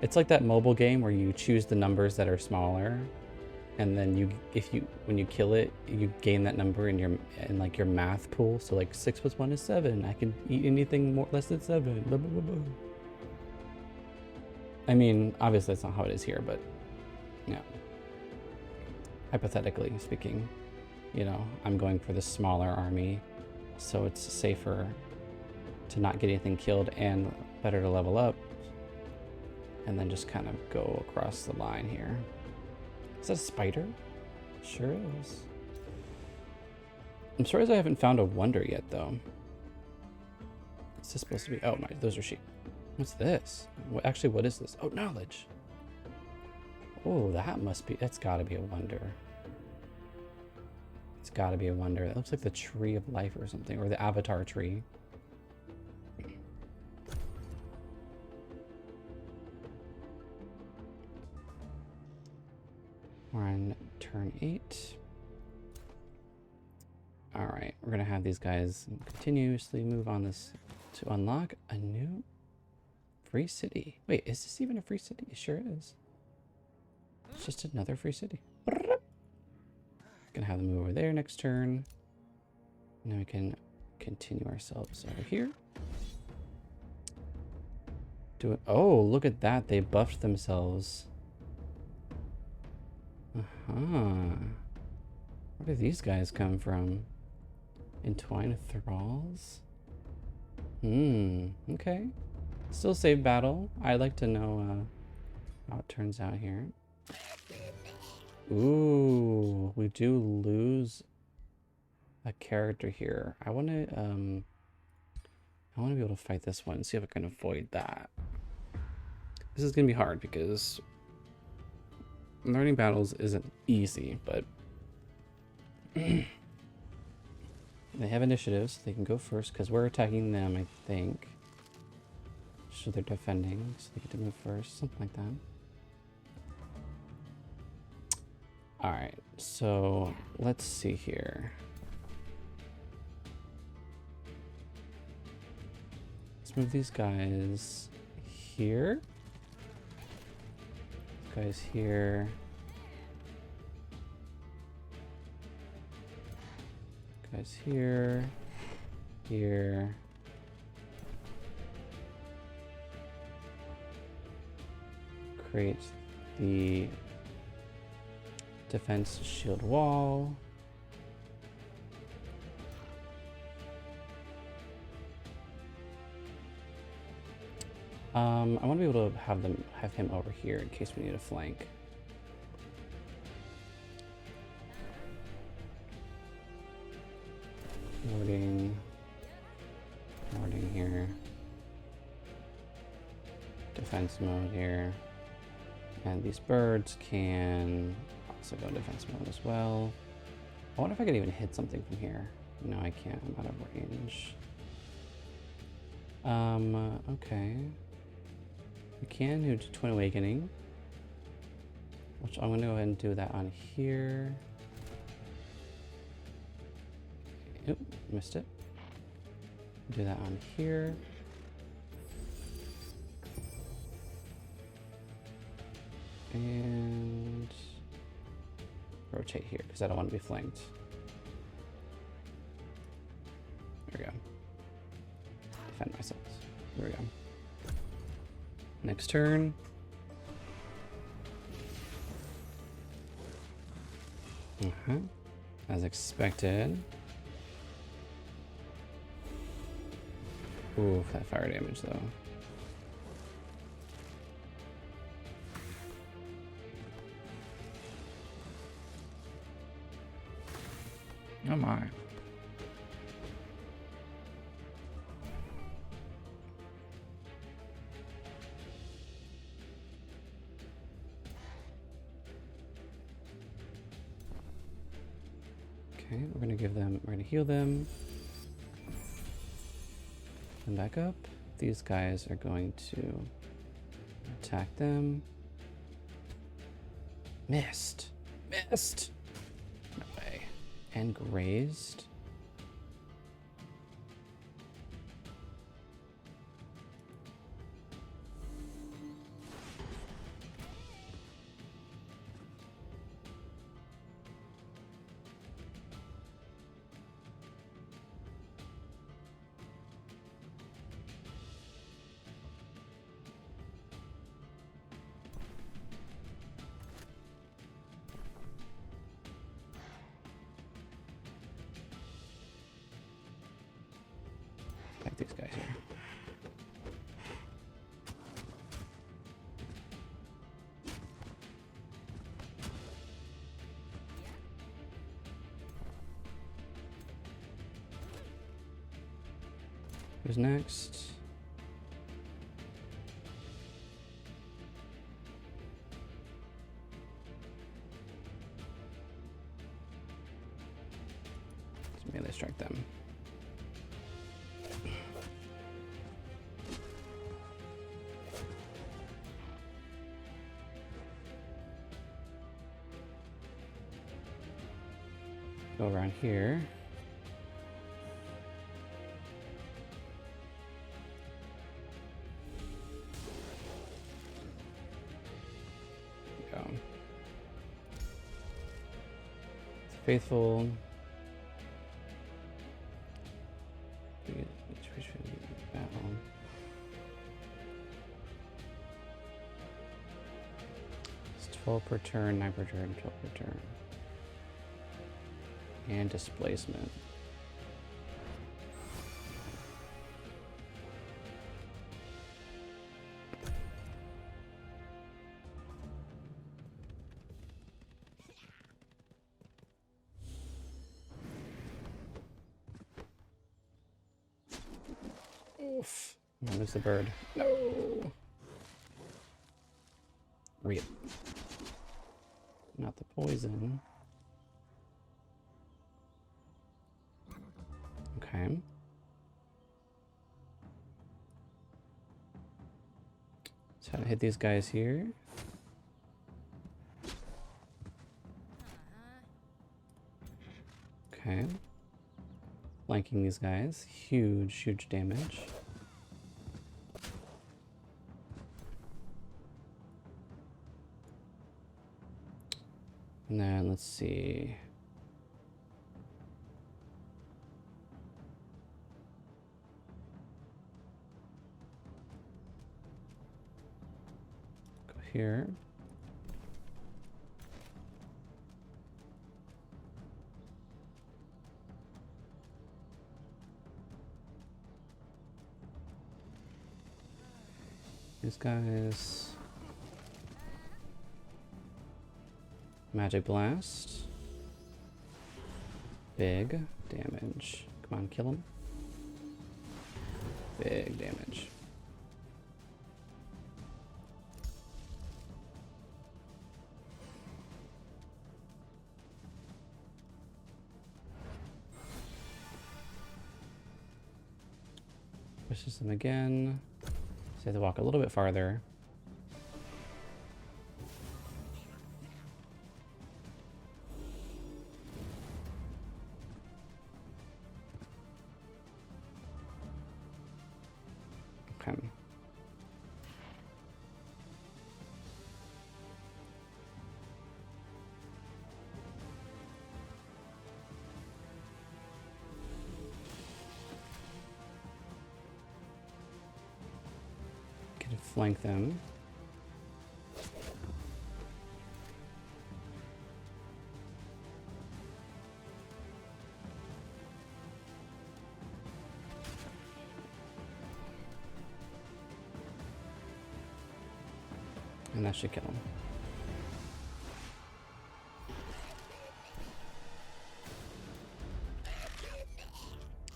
S1: It's like that mobile game where you choose the numbers that are smaller, and then when you kill it, you gain that number in your math pool. So like 6 + 1 is 7. I can eat anything more less than 7. Blah, blah, blah, blah. I mean, obviously that's not how it is here, but yeah. Hypothetically speaking, you know, I'm going for the smaller army, so it's safer to not get anything killed and better to level up, and then just kind of go across the line here. Is that a spider? Sure is. I'm surprised I haven't found a wonder yet, though. What's this supposed to be? Oh my, those are sheep. What's this? Actually, what is this? Oh, knowledge. Oh, that's gotta be a wonder. It's gotta be a wonder. That looks like the tree of life or something, or the avatar tree. We're on turn 8. All right, we're gonna have these guys continuously move on this to unlock a new free city. Wait, is this even a free city? It sure is. It's just another free city. Gonna have them move over there next turn. And then we can continue ourselves over here. Do it. Oh, look at that. They buffed themselves. Where do these guys come from? Entwined thralls? Okay. Still save battle. I'd like to know how it turns out here. Ooh, we do lose a character here. I want to be able to fight this one and see if I can avoid that. This is going to be hard because learning battles isn't easy, but they have initiatives. So they can go first because we're attacking them, I think. So they're defending, so they get to move first, something like that. Alright, so let's see here. Let's move these guys here. Guys here. Guys here. Here. Create the defense shield wall. I want to be able to have him over here in case we need a flank. Warding here. Defense mode here. And these birds can also go defense mode as well. I wonder if I could even hit something from here. No, I can't. I'm out of range. Okay. We can do Twin Awakening, which I'm gonna go ahead and do that on here. Oop, missed it. Do that on here. And rotate here because I don't want to be flanked. There we go. Defend myself. There we go. Next turn. As expected. Ooh, that fire damage though.
S5: Oh my.
S1: Okay, we're gonna heal them. Come back up. These guys are going to attack them. Missed. Missed. No way. And grazed. Attack these guys here. Who's next? Let's melee strike them. Go around here. Go. Faithful. It's 12 per turn, 9 per turn, 12 per turn. And displacement. Oof. Oh, there's the bird. No! Real. Not the poison. Okay. So how to hit these guys here. Okay. Flanking these guys. Huge, huge damage. And then let's see. Go here. These guys. Magic Blast. Big damage. Come on, kill him. Big damage. Pushes them again. So they have to walk a little bit farther. Okay. Can flank them. And that should kill him.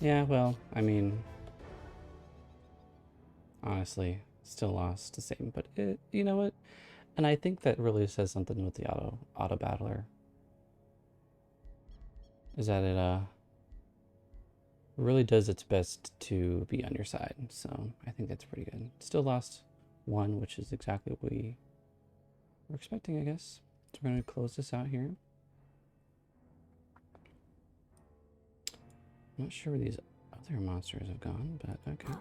S1: Yeah, well, I mean, honestly, still lost the same, but it, you know what? And I think that really says something with the auto battler. Is that it really does its best to be on your side. So I think that's pretty good. Still lost one, which is exactly what we were expecting, I guess. So we're going to close this out here. I'm not sure where these other monsters have gone, but okay.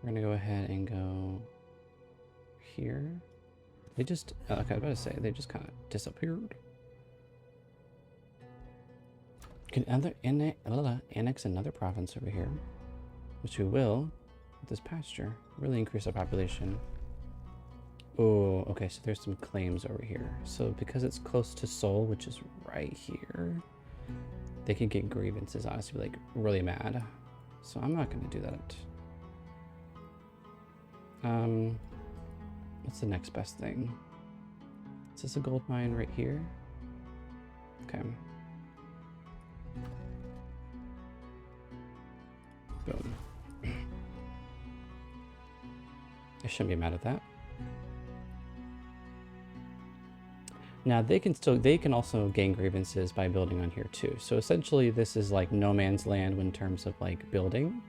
S1: We're going to go ahead and go here. They just, okay, I was about to say, they just kind of disappeared. Can annex another province over here, which we will with this pasture. Really increase our population. Oh, okay, so there's some claims over here. So because it's close to Seoul, which is right here, they can get grievances, honestly, like really mad. So I'm not going to do that. What's the next best thing? Is this a gold mine right here? Okay. Boom. I shouldn't be mad at that. Now they can also gain grievances by building on here too. So essentially this is like no man's land in terms of like building.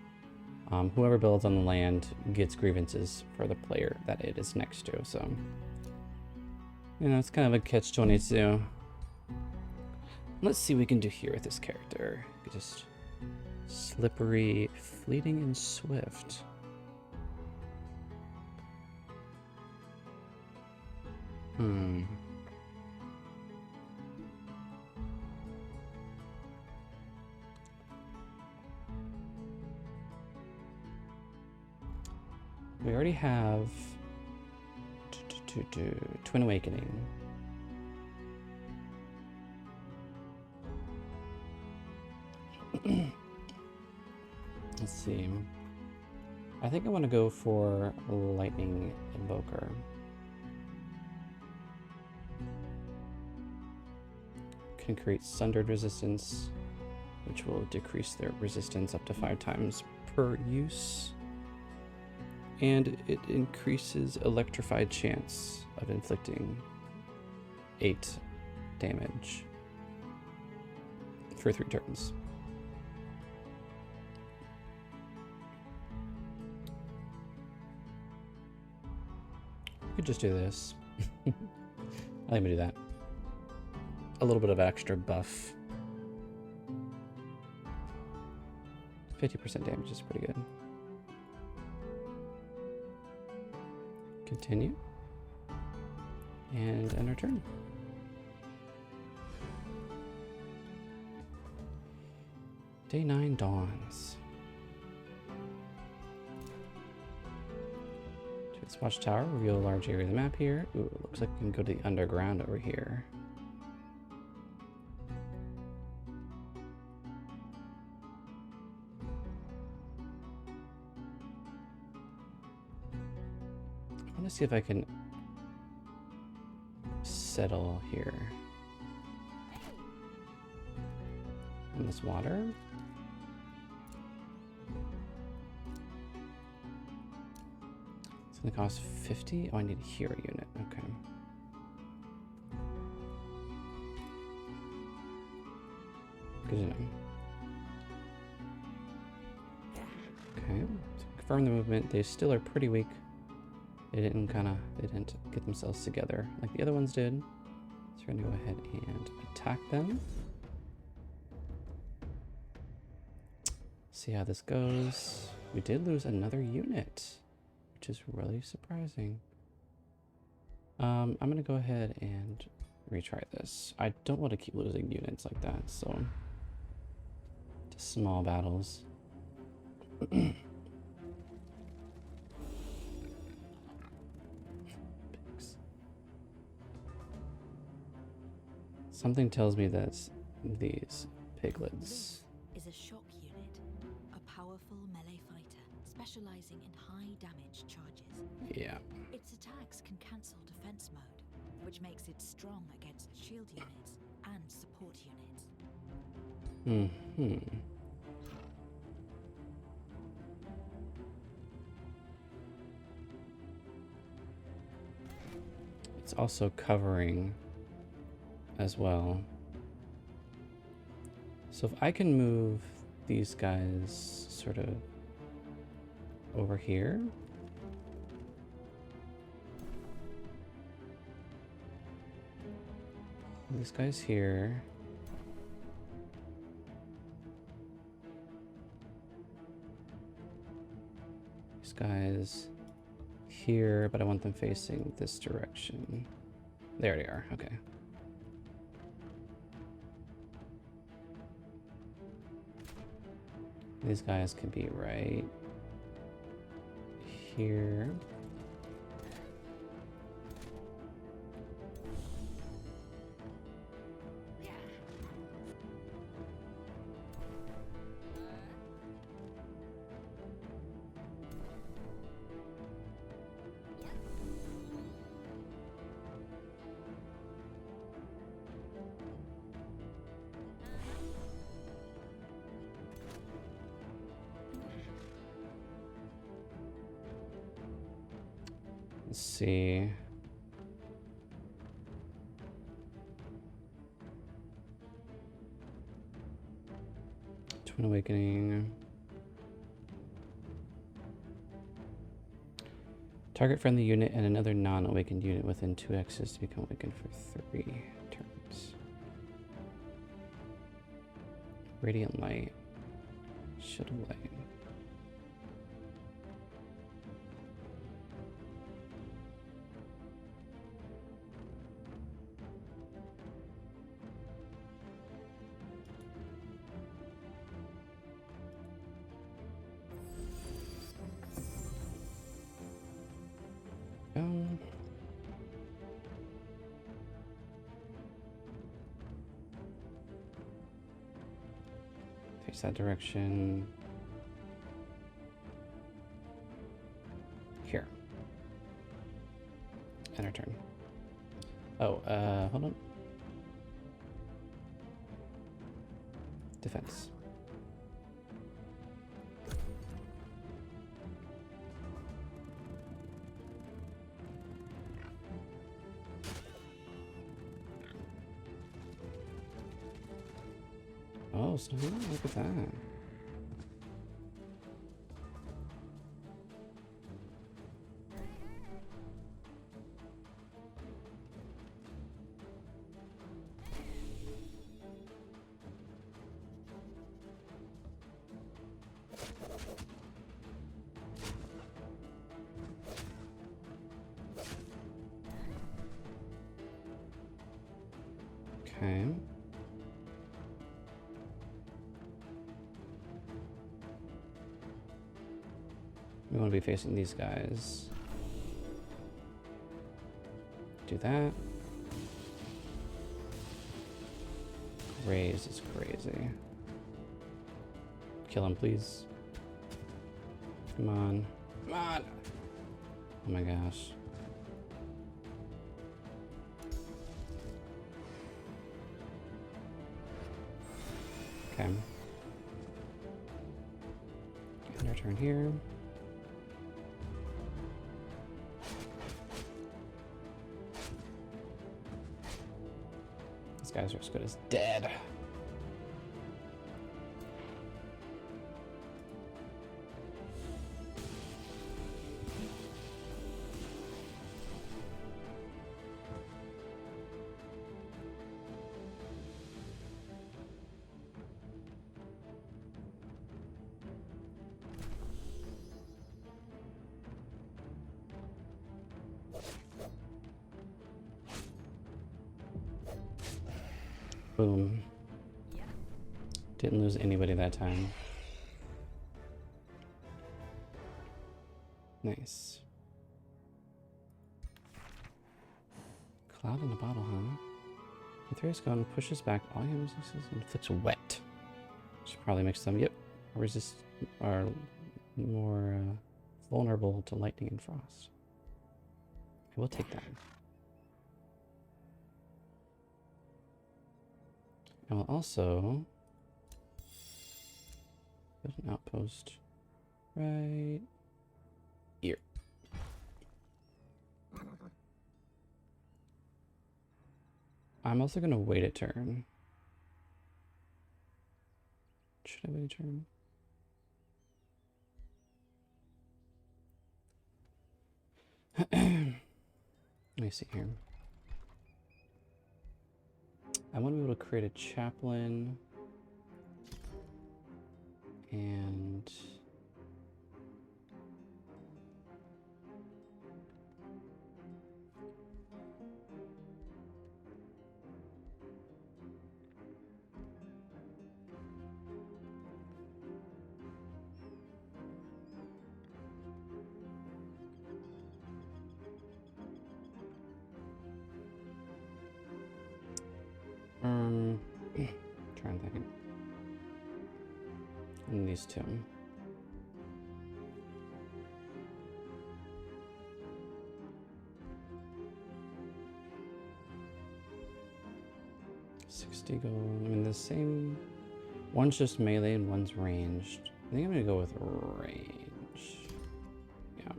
S1: Whoever builds on the land gets grievances for the player that it is next to. So, you know, it's kind of a catch-22. Let's see what we can do here with this character. Just slippery, fleeting, and swift. We already have Twin Awakening. Let's see. I think I want to go for Lightning Invoker. Can create Sundered Resistance, which will decrease their resistance up to 5 times per use. And it increases Electrified chance of inflicting 8 damage for 3 turns. We could just do this. I think we do that. A little bit of extra buff. 50% damage is pretty good. Continue. And end our turn. Day 9 dawns. To its watchtower, reveal a large area of the map here. Ooh, looks like we can go to the underground over here. I want to see if I can settle here. In this water. It's gonna cost 50. Oh, I need a hero unit. Okay. Good to know. Okay. So confirm the movement. They still are pretty weak. They didn't get themselves together like the other ones did. So we're gonna go ahead and attack them. See how this goes. We did lose another unit, which is really surprising. I'm gonna go ahead and retry this. I don't want to keep losing units like that, so just small battles. Something tells me that these piglets
S4: Is a shock unit, a powerful melee fighter specializing in high damage charges.
S1: Yeah.
S4: Its attacks can cancel defense mode, which makes it strong against shield units and support units.
S1: It's also covering as well. So if I can move these guys sort of over here. This guy's here. These guys here, but I want them facing this direction. There they are, okay. These guys could be right here. Let's see. Twin Awakening. Target friendly unit and another non-awakened unit within 2 X's to become awakened for 3 turns. Radiant Light. Shield of Light. Face that direction. Here. And our turn. Oh, hold on. Defense. Oh, so look at that. Okay. We want to be facing these guys. Do that. Raise is crazy. Kill him, please. Come on. Come on! Oh my gosh. Okay. End our turn here. These guys are as good as dead. Boom. Didn't lose anybody that time. Nice. Cloud in the bottle, huh? Aetherius Gun pushes back all your resistances and inflicts wet. Which probably makes them, are more vulnerable to lightning and frost. I will take that. I will also build an outpost right here. I'm also going to wait a turn. Should I wait a turn? Let me see here. I want to be able to create a chaplain and trying to think. And these two. $60 gold. I mean, the same. One's just melee and one's ranged. I think I'm gonna go with range. Yeah.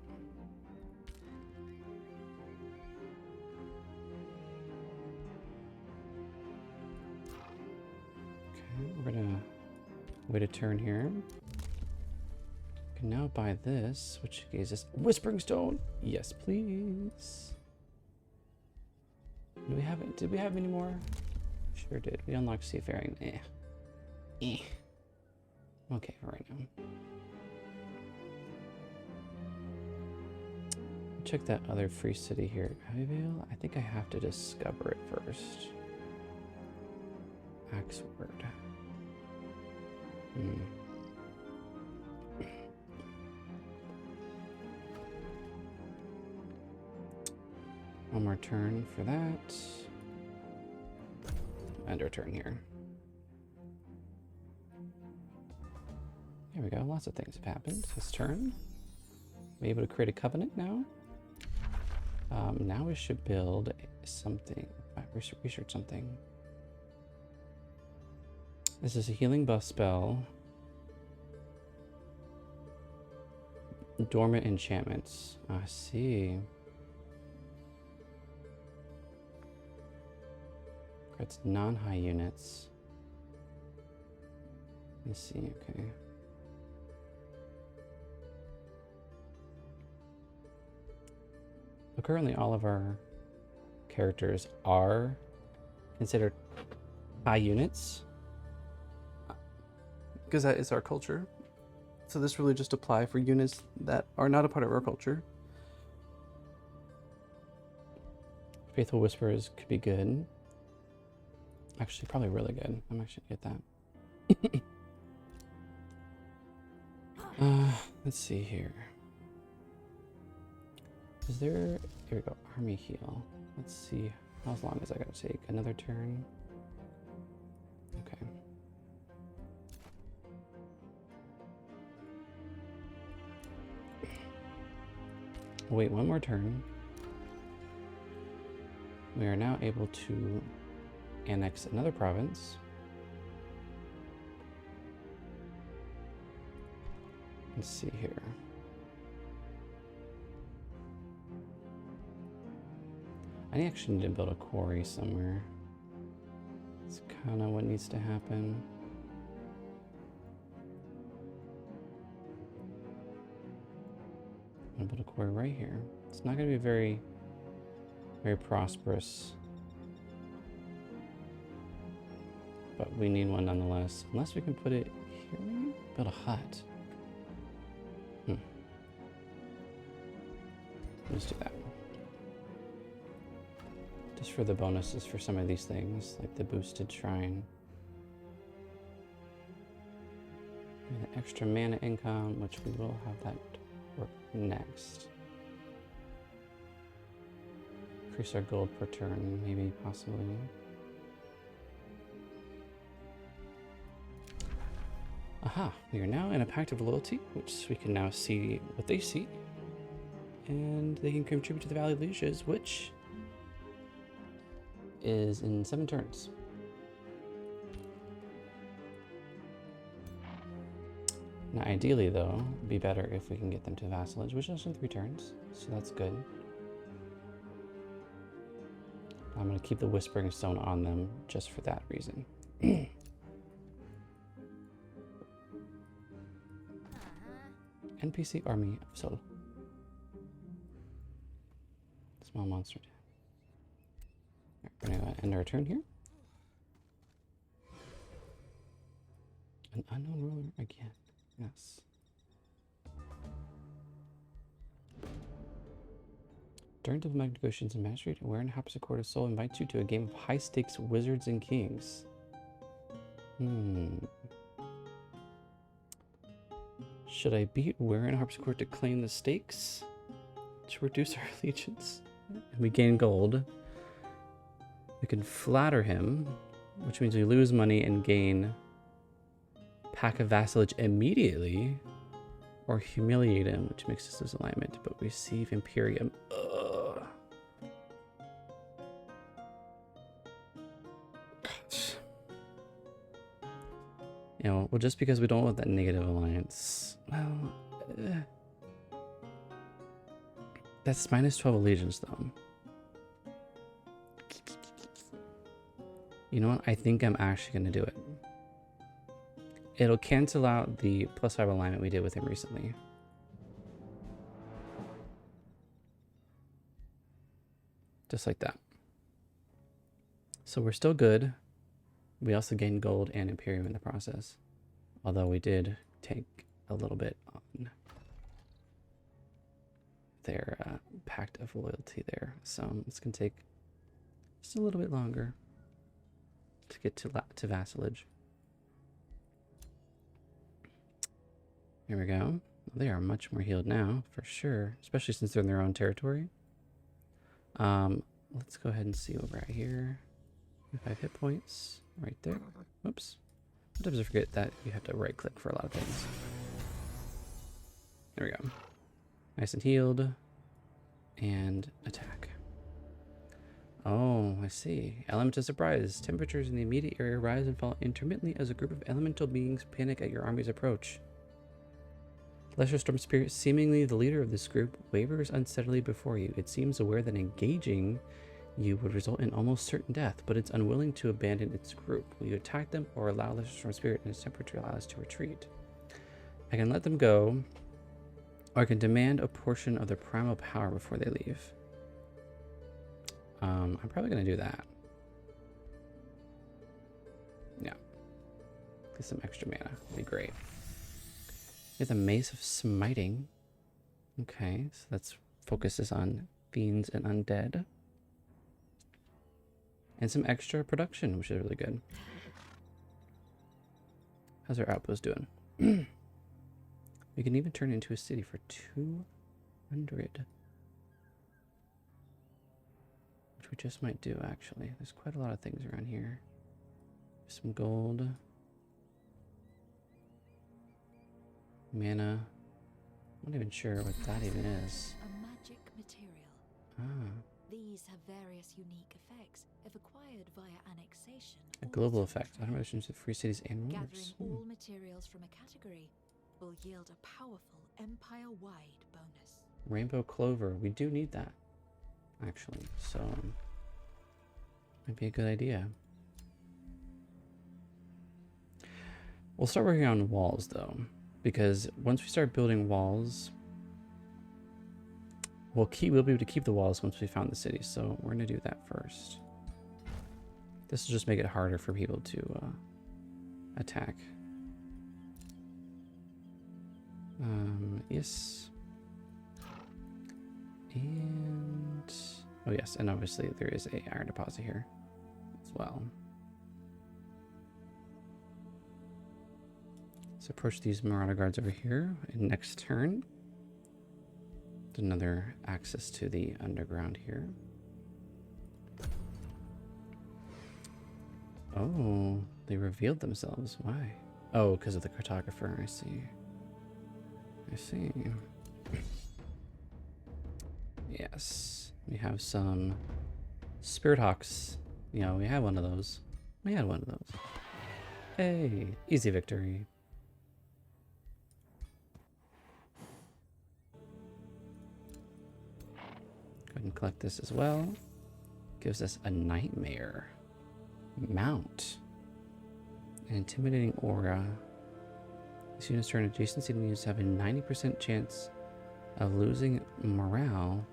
S1: Okay, we're gonna wait a turn here. Can now buy this, which gives us Whispering Stone. Yes, please. Do we have it? Did we have any more? Sure did. We unlocked Seafaring. Okay, for right now. Check that other free city here. Abbeyvale? I think I have to discover it first. Axeward. One more turn for that. And our turn here. There we go. Lots of things have happened this turn. We're able to create a covenant now. Now we should build something. Research something. This is a healing buff spell. Dormant enchantments. I see. It's non-high units. Let's see, okay. But currently all of our characters are considered high units, because that is our culture. So this really just apply for units that are not a part of our culture. Faithful Whisperers could be good. Actually, probably really good. I'm actually gonna get that. Let's see here. Is there... Here we go. Army heal. Let's see. How long is that gonna take? Another turn? Okay. Wait one more turn. We are now able to annex another province. Let's see here. I actually need to build a quarry somewhere. It's kind of what needs to happen. I'm gonna build a quarry right here. It's not gonna be very prosperous, but we need one nonetheless. Unless we can put it here, build a hut. Let's do that. Just for the bonuses for some of these things, like the boosted shrine. And the extra mana income, which we will have that work next. Increase our gold per turn, maybe, possibly. Aha, we are now in a pact of loyalty, which we can now see what they see. And they can contribute to the Valley of Lieges, which is in 7 turns. Now, ideally, though, it'd be better if we can get them to vassalage, which is in 3 turns, so that's good. I'm going to keep the Whispering Stone on them just for that reason. NPC Army of Sol. Small monster. We're going to end our turn here. An unknown ruler again. Yes. During diplomatic negotiations and magistrate, Werin Harpsichord of Sol invites you to a game of high-stakes Wizards and Kings. Should I beat Werin Harpsichord to claim the stakes? To reduce our allegiance? And we gain gold. We can flatter him, which means we lose money and gain Pack of Vassalage immediately, or humiliate him, which makes us lose alignment, but receive Imperium. Ugh. You know, well, just because we don't want that negative alliance, well, that's minus 12 allegiance, though. You know what? I think I'm actually going to do it. It'll cancel out the +5 alignment we did with him recently. Just like that. So we're still good. We also gained gold and Imperium in the process. Although we did take a little bit on their Pact of Loyalty there. So it's going to take just a little bit longer to get to vassalage. Here we go. They are much more healed now, for sure. Especially since they're in their own territory. Let's go ahead and see over right here. 5 hit points right there. Whoops. Sometimes I forget that you have to right click for a lot of things. There we go. Nice and healed. And attack. Oh, I see. Element of surprise. Temperatures in the immediate area rise and fall intermittently as a group of elemental beings panic at your army's approach. Lesser Storm Spirit, seemingly the leader of this group, wavers unsteadily before you. It seems aware that engaging you would result in almost certain death, but it's unwilling to abandon its group. Will you attack them or allow Lesser Storm Spirit and its temperature allows to retreat? I can let them go, or I can demand a portion of their primal power before they leave. I'm probably going to do that. Yeah. Get some extra mana. Would be great. Get the Mace of Smiting. Okay, so that's focuses on fiends and undead. And some extra production, which is really good. How's our outpost doing? We can even turn it into a city for 200. Which we just might do, actually. There's quite a lot of things around here. Some gold. Mana. I'm not even sure what that even is.
S4: A magic material.
S1: Ah,
S4: These have various unique effects if acquired via annexation.
S1: a
S4: or
S1: global
S4: through
S1: effect.
S4: trade.
S1: Automations of free cities and
S4: Gathering
S1: rulers.
S4: all materials from a category will yield a powerful empire-wide bonus.
S1: Rainbow Clover. We do need that, actually. So, might be a good idea. We'll start working on walls, though, because once we start building walls, we'll be able to keep the walls once we found the city. So we're gonna do that first. This will just make it harder for people to attack. Yes. And oh yes, and obviously there is a iron deposit here as well. Let's approach these Marauder guards over here. And next turn, another access to the underground here. Oh, they revealed themselves. Why? Oh, because of the cartographer. I see. I see. Yes, we have some Spirit Hawks. You know, we had one of those. We had one of those. Hey, easy victory. Go ahead and collect this as well. Gives us a Nightmare Mount. An intimidating aura. This unit's turn adjacent city units have a 90% chance of losing morale.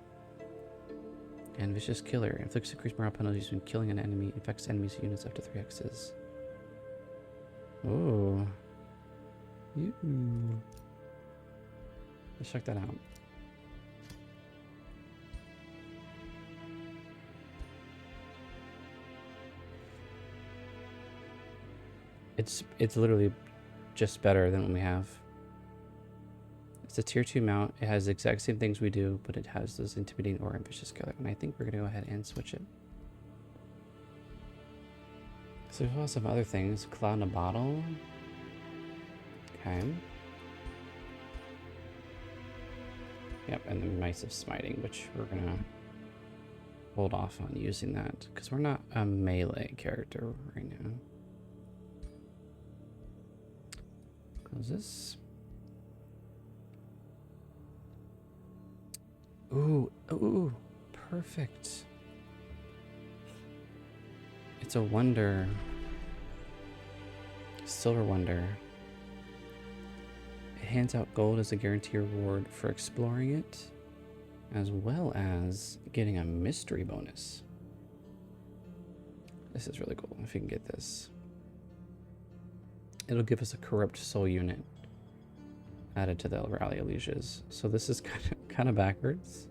S1: And Vicious Killer. Inflicts increased morale penalties when killing an enemy. Infects enemies units up to 3x's. Oh. Let's check that out. It's literally just better than what we have. It's a tier 2 mount. It has the exact same things we do, but it has those intimidating aura and Vicious Killer. And I think we're gonna go ahead and switch it. So there's also some other things. Cloud in a bottle. Okay. Yep, and the Mice of Smiting, which we're gonna hold off on using that because we're not a melee character right now. Close this. Ooh, ooh, perfect. It's a wonder. Silver Wonder. It hands out gold as a guarantee reward for exploring it, as well as getting a mystery bonus. This is really cool if you can get this. It'll give us a corrupt soul unit added to the Rally of Lieges. So this is kind of backwards.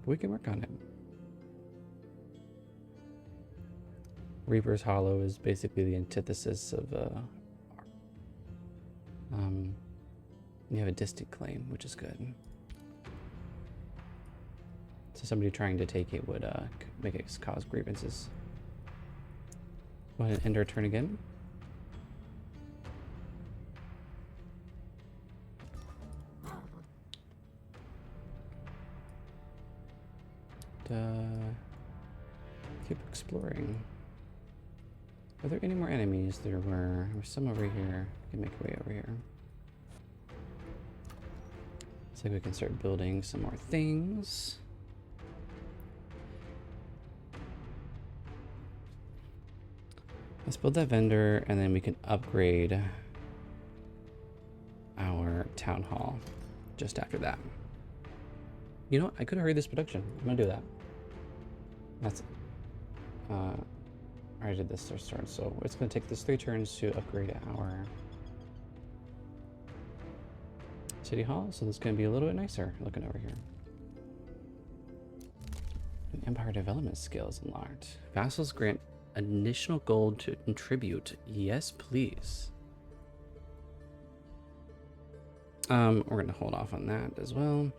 S1: We can work on it. Reaper's Hollow is basically the antithesis of you have a distant claim, which is good. So somebody trying to take it would make it cause grievances. Go ahead and end our turn again. keep exploring. Are there any more enemies? There were some over here. We can make our way over here. Looks like we can start building some more things. Let's build that vendor, and then we can upgrade our town hall just after that. You know what? I could hurry this production. I'm gonna do that. That's I already did this first turn, so it's gonna take this 3 turns to upgrade our city hall. So this is gonna be a little bit nicer looking over here. An empire development skill is unlocked. Vassals grant additional gold to contribute. Yes, please. We're gonna hold off on that as well.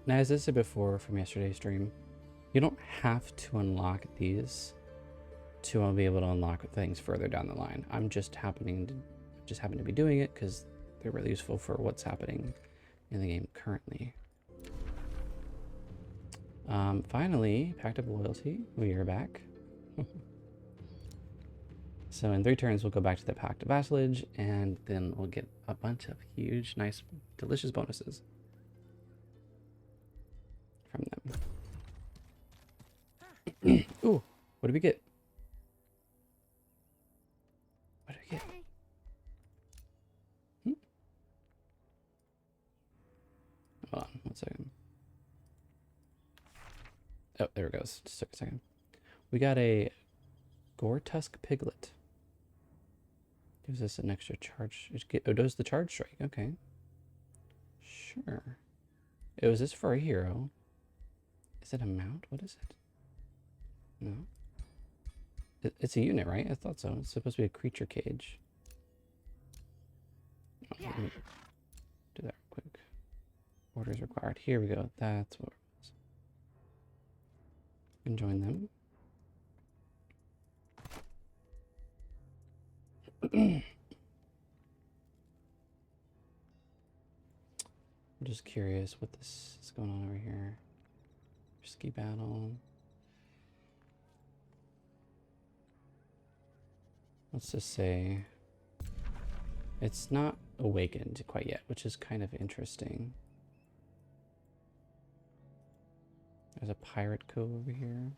S1: Now, as I said before from yesterday's stream, you don't have to unlock these to be able to unlock things further down the line. I'm just happen to be doing it because they're really useful for what's happening in the game currently. Finally, Pact of Loyalty. We are back. So in 3 turns, we'll go back to the Pact of Vassalage, and then we'll get a bunch of huge, nice, delicious bonuses from them. Ooh, what did we get? What did we get? Hold on, 1 second. Oh, there it goes. Just took a second. We got a Gore-Tusk Piglet. Gives us an extra charge. Oh, does the charge strike? Okay. Sure. It was this for a hero. Is it a mount? What is it? No. It's a unit, right? I thought so. It's supposed to be a creature cage. Oh, let me do that real quick. Orders required. Here we go. That's what it was. You can join them. I'm just curious what this is going on over here. Risky battle. Let's just say it's not awakened quite yet, which is kind of interesting. There's a pirate cove over here.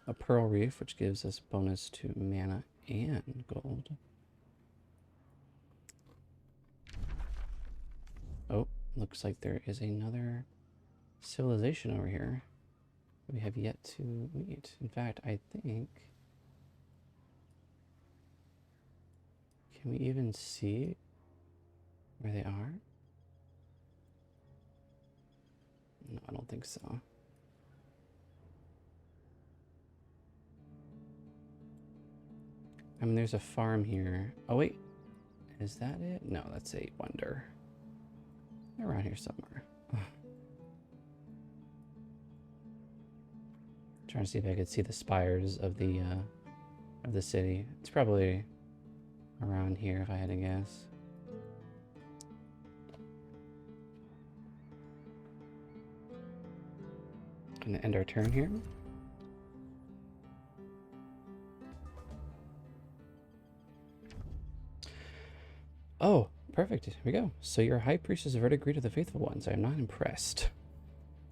S1: A pearl reef, which gives us bonus to mana and gold. Oh, looks like there is another civilization over here we have yet to meet. In fact, I think... Can we even see where they are? No, I don't think so. I mean, there's a farm here. Oh, wait. Is that it? No, that's a wonder. They're around here somewhere. Trying to see if I could see the spires of the city. It's probably around here if I had to guess. Gonna end our turn here. Oh, perfect. Here we go. So your high priestess of Verdigris of the Faithful Ones. I am not impressed.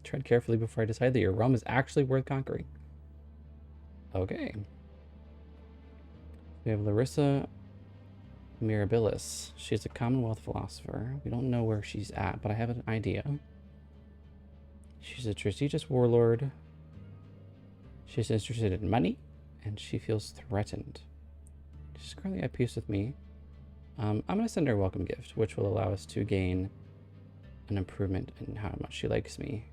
S1: Tread carefully before I decide that your realm is actually worth conquering. Okay. We have Larissa Mirabilis. She's a Commonwealth philosopher. We don't know where she's at, but I have an idea. She's a prestigious warlord. She's interested in money, and she feels threatened. She's currently at peace with me. I'm going to send her a welcome gift, which will allow us to gain an improvement in how much she likes me.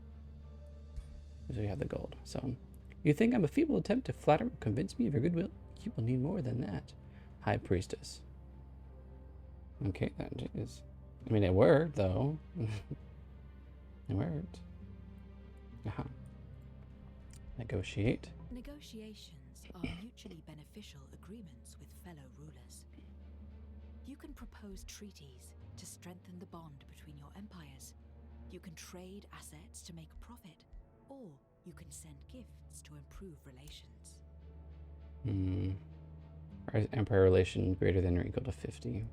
S1: Because we have the gold. So, you think I'm a feeble attempt to flatter or convince me of your goodwill? You will need more than that, High Priestess. Okay, that is... I mean, it worked, though. It worked. Aha. Negotiate.
S4: Negotiations are mutually beneficial agreements with fellow rulers. You can propose treaties, to strengthen the bond between your empires. You can trade assets to make a profit, or you can send gifts to improve relations.
S1: Our empire relation greater than or equal to 50.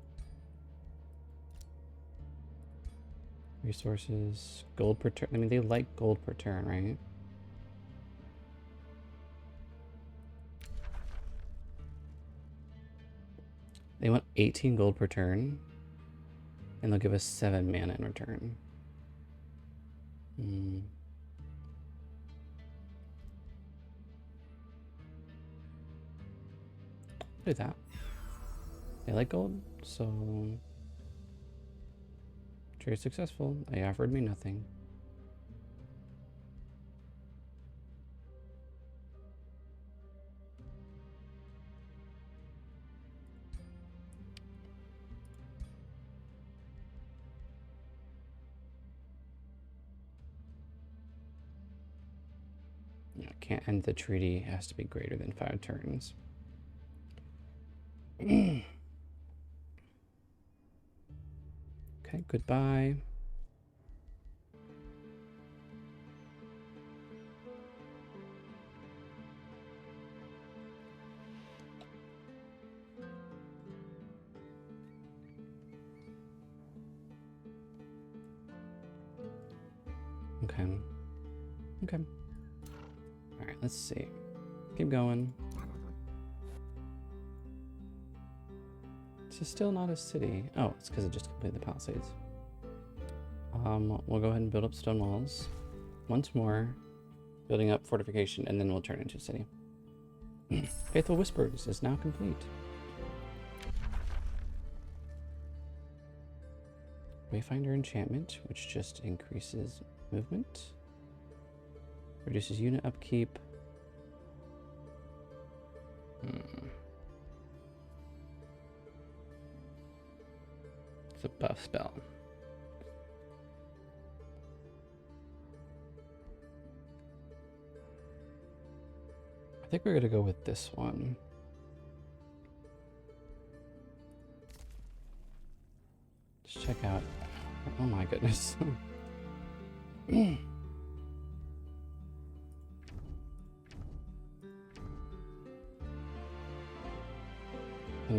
S1: Resources, gold per turn. I mean, they like gold per turn, right? They want 18 gold per turn, and they'll give us 7 mana in return. Do that. They like gold, so trade successful. They offered me nothing. Can't end the treaty. It has to be greater than 5 turns. Okay, goodbye. Okay. Okay. All right, let's see. Keep going. This is still not a city. Oh, it's because it just completed the Palisades. We'll go ahead and build up stone walls once more, building up fortification, and then we'll turn into a city. Faithful Whispers is now complete. Wayfinder enchantment, which just increases movement. Reduces unit upkeep. It's a buff spell. I think we're gonna go with this one. Just check out. Oh my goodness. Gonna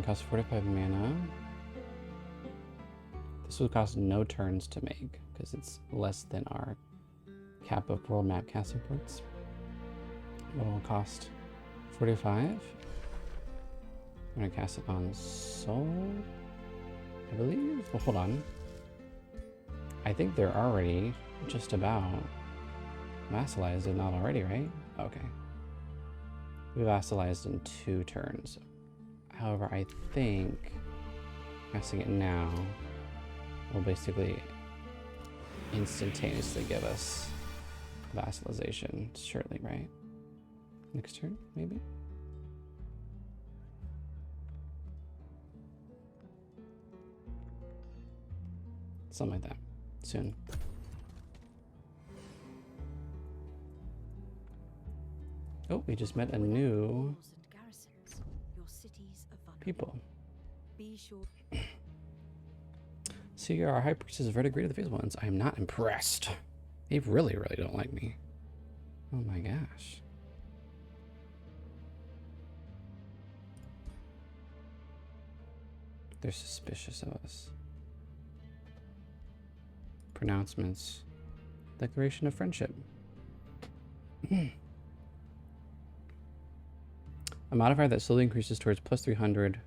S1: cost 45 mana. This will cost no turns to make because it's less than our cap of world map casting points. What will cost 45? I'm gonna cast it on Soul, I believe. Well, hold on. I think they're already just about vassalized, if not already, right? Okay. We vassalized in 2 turns. However, I think casting it now will basically instantaneously give us vassalization, surely, right? Next turn, maybe? Something like that. Soon. Oh, we just met a new people.
S4: Be sure.
S1: See, our high priestess is very great at the faithful ones. I am not impressed. They really, really don't like me. Oh my gosh. They're suspicious of us. Pronouncements. Declaration of friendship. A modifier that slowly increases towards plus 300.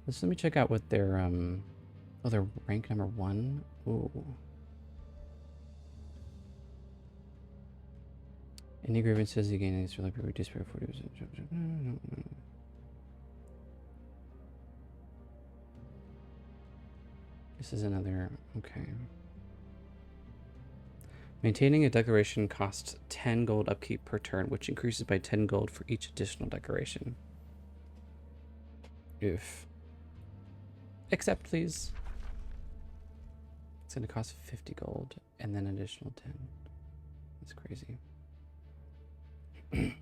S1: Let me check out what their oh, they're rank number 1. Ooh. Any grievances you gain these will be reduced by 40%. This is another, okay. Maintaining a decoration costs 10 gold upkeep per turn, which increases by 10 gold for each additional decoration. Oof. Accept, please. It's going to cost 50 gold and then additional 10. That's crazy. Please,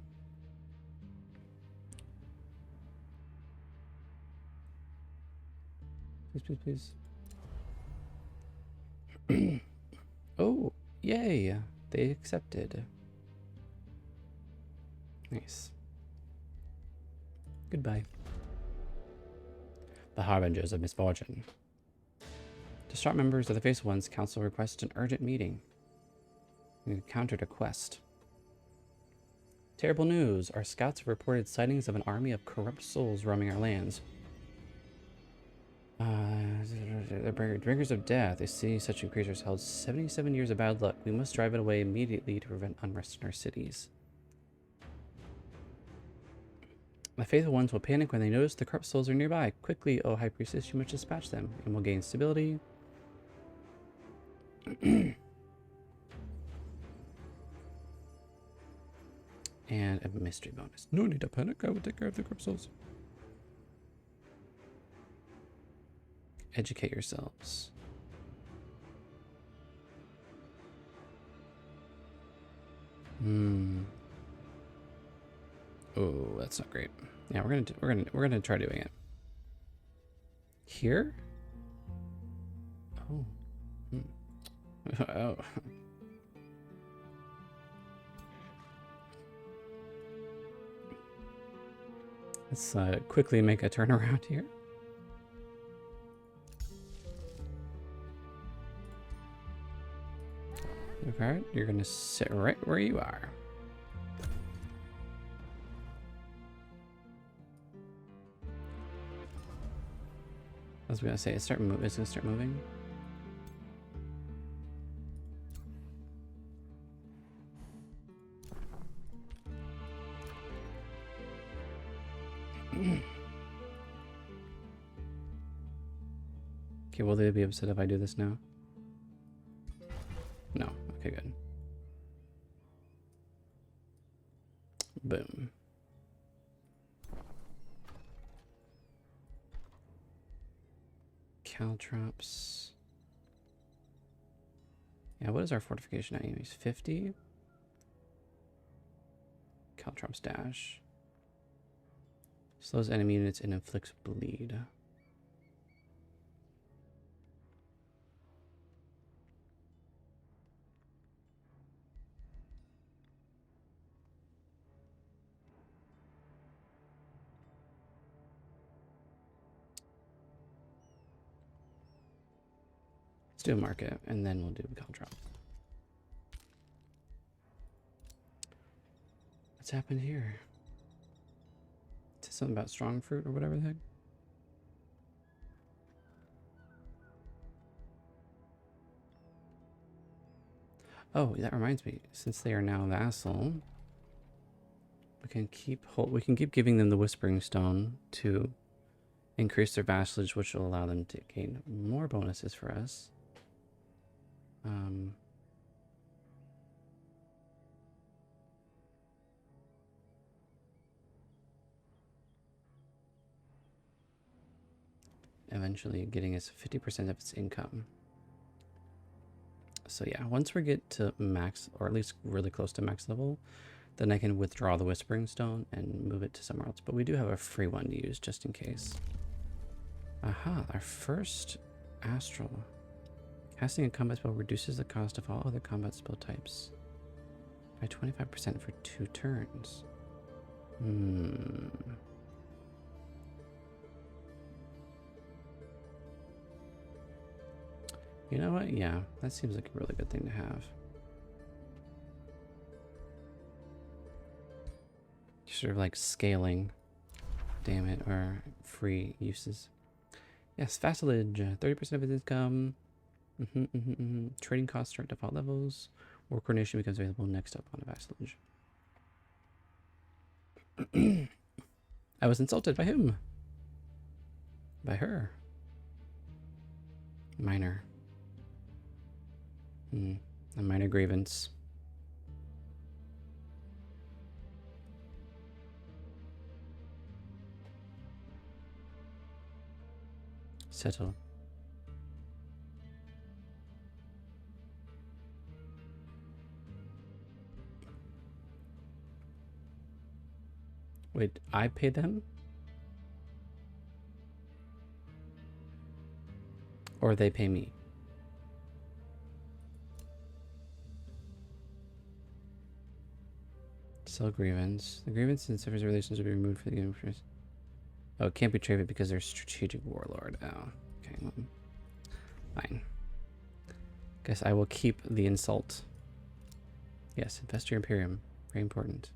S1: please, please. Yay! They accepted. Nice. Goodbye. The Harbingers of Misfortune. Distraught members of the Faithful Ones Council request an urgent meeting. We encountered a quest. Terrible news. Our scouts have reported sightings of an army of corrupt souls roaming our lands. The bringers of death. They see such creatures held 77 years of bad luck. We must drive it away immediately to prevent unrest in our cities. The faithful ones will panic when they notice the corrupt souls are nearby. Quickly, O High Priestess, you must dispatch them, and will gain stability. And a mystery bonus. No need to panic. I will take care of the corrupt souls. Educate yourselves. Oh, that's not great. Yeah, we're gonna try doing it. Here? Oh. Oh. Let's quickly make a turnaround here. Okay, you're gonna sit right where you are. I was gonna say, it's gonna start moving. Okay, will they be upset if I do this now? No. Okay, good. Boom. Caltrops. Yeah, what is our fortification at enemies? 50? Caltrops dash. Slows enemy units and inflicts bleed. Let's do a market, and then we'll do a caltrop. What's happened here? Is it something about strong fruit or whatever the heck? Oh, that reminds me. Since they are now vassal, we can keep giving them the Whispering Stone to increase their vassalage, which will allow them to gain more bonuses for us. Eventually getting us 50% of its income. So yeah, once we get to max, or at least really close to max level, then I can withdraw the Whispering Stone and move it to somewhere else. But we do have a free one to use just in case. Aha, our first astral. Casting a combat spell reduces the cost of all other combat spell types by 25% for 2 turns. You know what? Yeah, that seems like a really good thing to have. Sort of like scaling, damn it, or free uses. Yes, vassalage, 30% of its income. Trading costs start default levels. War coordination becomes available next up on a vassalage. I was insulted by whom? By her. Minor. A minor grievance. Settle. Wait, I pay them? Or they pay me? Sell grievance. The grievance and severance relations will be removed for the game. Oh, it can't be traded because they're strategic warlord. Oh, okay. Well, fine. Guess I will keep the insult. Yes, invest your Imperium. Very important.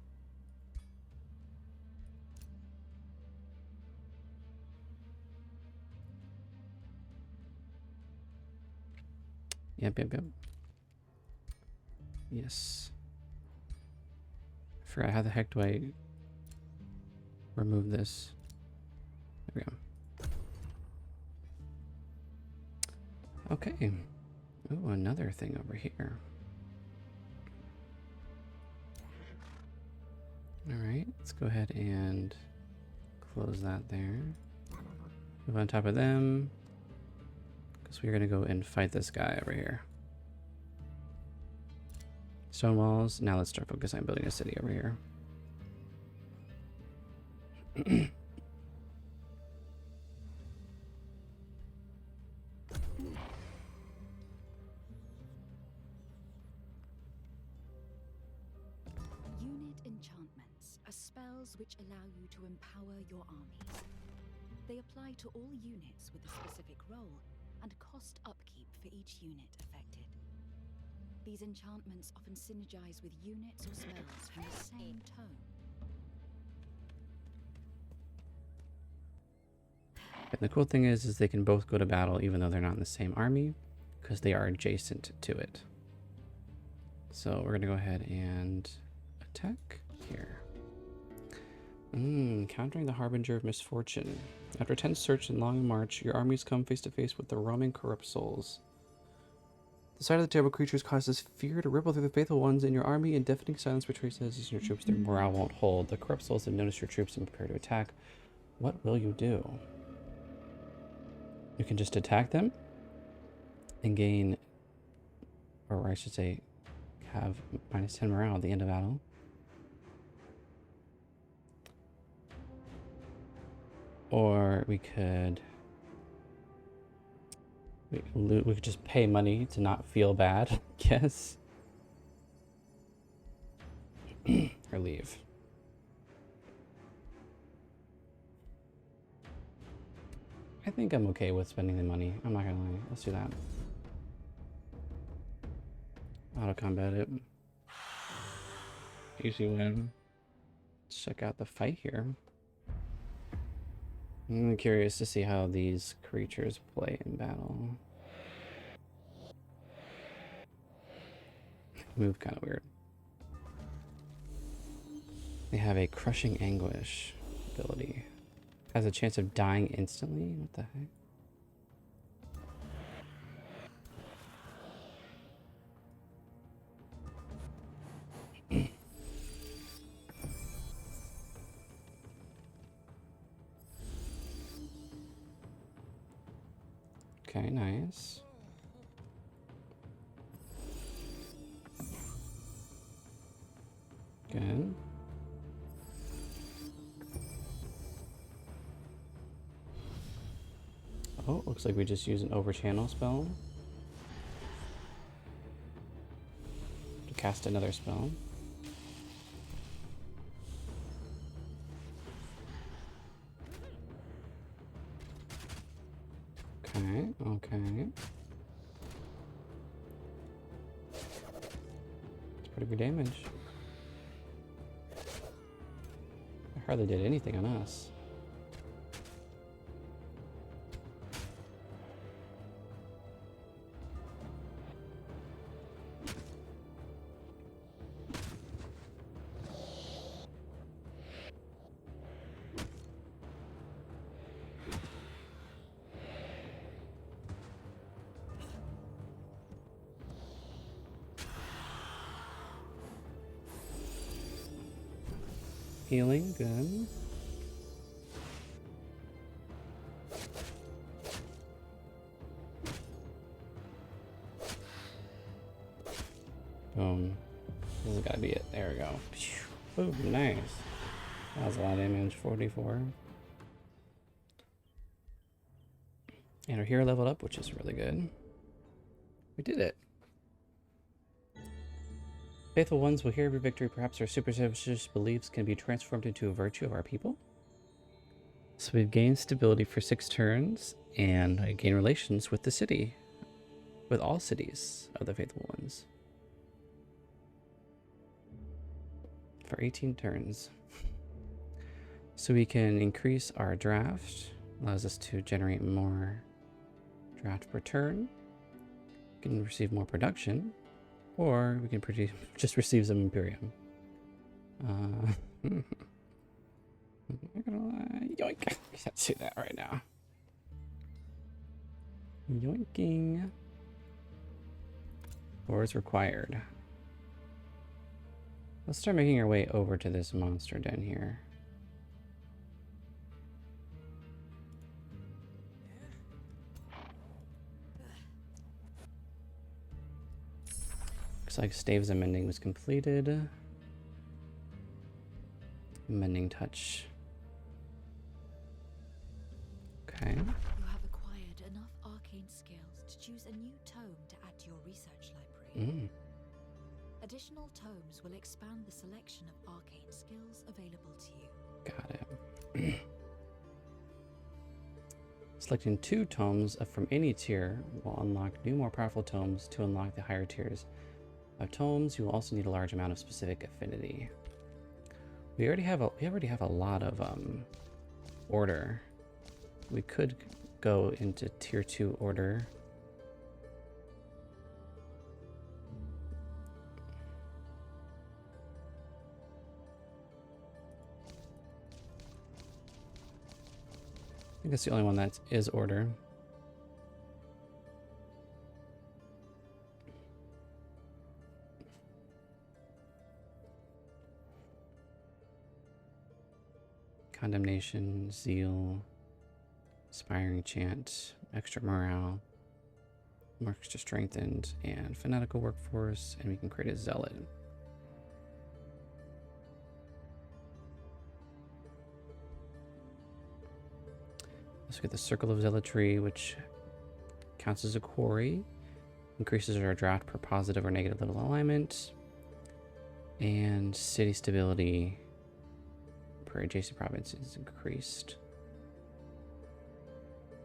S1: Yep. Yes. I forgot how the heck do I remove this? There we go. Okay. Oh, another thing over here. Alright, let's go ahead and close that there. Move on top of them. Because we're going to go and fight this guy over here. Stone walls. Now let's start focusing on building a city over here.
S4: Unit enchantments are spells which allow you to empower your armies. They apply to all units with a specific role and cost upkeep for each unit affected. These enchantments often synergize with units or spells from the same tome.
S1: And the cool thing is they can both go to battle even though they're not in the same army, because they are adjacent to it. So we're gonna go ahead and attack here. Countering the Harbinger of Misfortune. After a tense search and long march, your armies come face to face with the roaming corrupt souls. The sight of the terrible creatures causes fear to ripple through the faithful ones in your army, and deafening silence betrays as your troops their morale won't hold. The corrupt souls have noticed your troops and prepare to attack. What will you do? You can just attack them and gain, or I should say, have -10 morale at the end of battle. Or we could we could just pay money to not feel bad, I guess. Or leave. I think I'm okay with spending the money. I'm not gonna lie. Let's do that. Auto combat it. Easy win. Let's check out the fight here. I'm curious to see how these creatures play in battle. Move kind of weird. They have a Crushing Anguish ability. Has a chance of dying instantly? What the heck? Okay, nice. Good. Oh, looks like we just used an overchannel spell to cast another spell. Okay. It's pretty good damage. I hardly did anything on us. Healing, good. Boom. This has got to be it. There we go. Ooh, nice. That was a lot of damage. 44. And our hero leveled up, which is really good. We did it. Faithful ones will hear of your victory. Perhaps our superstitious beliefs can be transformed into a virtue of our people. So we've gained stability for 6 turns, and I gain relations with the city, with all cities of the faithful ones, for 18 turns. So we can increase our draft, allows us to generate more draft per turn. We can receive more production, or we can produce, just receive some Imperium. I'm not gonna lie. Yoink! Let's do that right now. Yoinking. Or is required. Let's start making our way over to this monster den here. Looks like Staves and Mending was completed. Mending Touch. Okay.
S4: You have acquired enough arcane skills to choose a new tome to add to your research library. Additional tomes will expand the selection of arcane skills available to you.
S1: Got it. Selecting 2 tomes from any tier will unlock new, more powerful tomes to unlock the higher tiers of tomes. You will also need a large amount of specific affinity. We already have a lot of order. We could go into tier 2 order. I think that's the only one that is order. Condemnation, Zeal, Inspiring Chant, Extra Morale, Extra Strengthened, and Fanatical Workforce, and we can create a Zealot. Let's get the Circle of Zealotry, which counts as a quarry, increases our draft per positive or negative level alignment, and city stability per adjacent province is increased.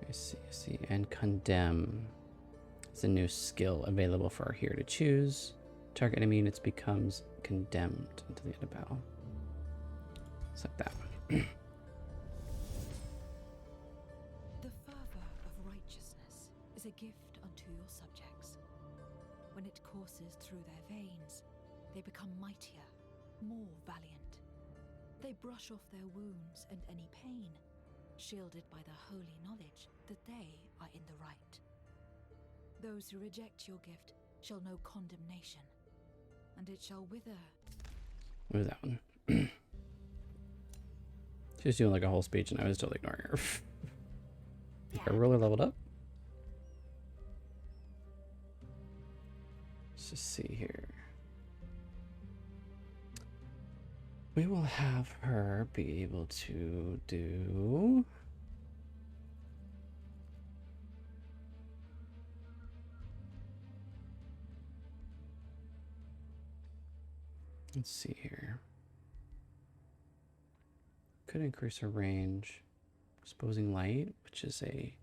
S1: I see. And Condemn. It's a new skill available for our hero to choose. Target enemy units becomes condemned until the end of battle. It's like that one.
S4: The fervor of righteousness is a gift unto your subjects. When it courses through their veins, they become mightier, more valiant. They brush off their wounds and any pain, shielded by the holy knowledge that they are in the right. Those who reject your gift shall know condemnation, and it shall wither.
S1: What was that one? She was doing like a whole speech and I was totally ignoring her. Our ruler leveled up. Let's just see here. We will have her be able to do... Let's see here. Could increase her range. Exposing Light, which is a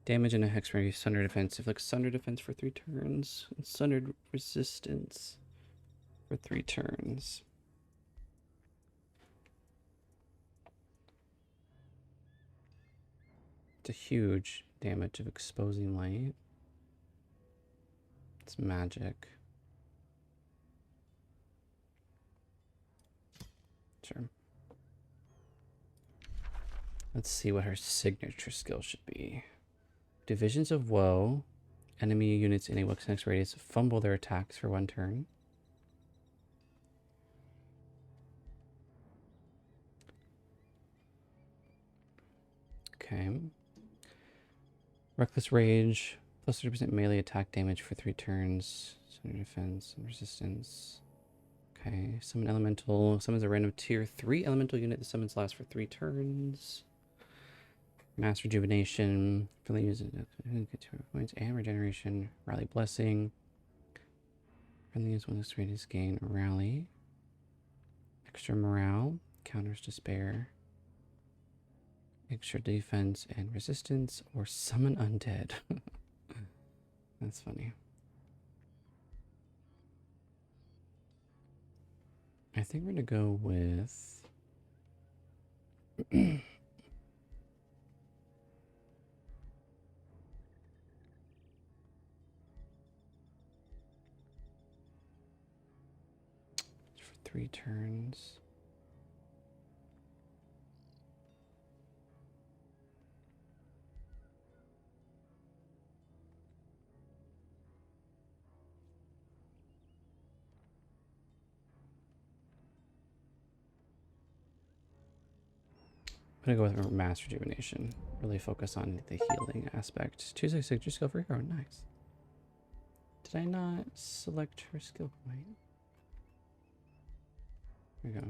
S1: damage and a hex remedy, Sunder Defense. Inflicts Sunder Defense for 3 turns. And Sundered Resistance for 3 turns. It's a huge damage of Exposing Light. It's magic. Sure. Let's see what her signature skill should be. Divisions of Woe. Enemy units in a Wixnex radius fumble their attacks for 1 turn. Okay. Reckless Rage. Plus 30% melee attack damage for 3 turns. Sunder Defense and Resistance. Okay. Summon Elemental. Summons a random tier 3 elemental unit. The summons last for 3 turns. Mass Rejuvenation. Filling using points and regeneration. Rally Blessing. Friendlies when the strains gain rally. Extra morale. Counters despair. Extra defense and resistance. Or summon undead. That's funny. I think we're going to go with... for 3 turns. I'm gonna go with Mass Rejuvenation. Really focus on the healing aspect. 266, just go for hero. Nice. Did I not select her skill point? Here we go.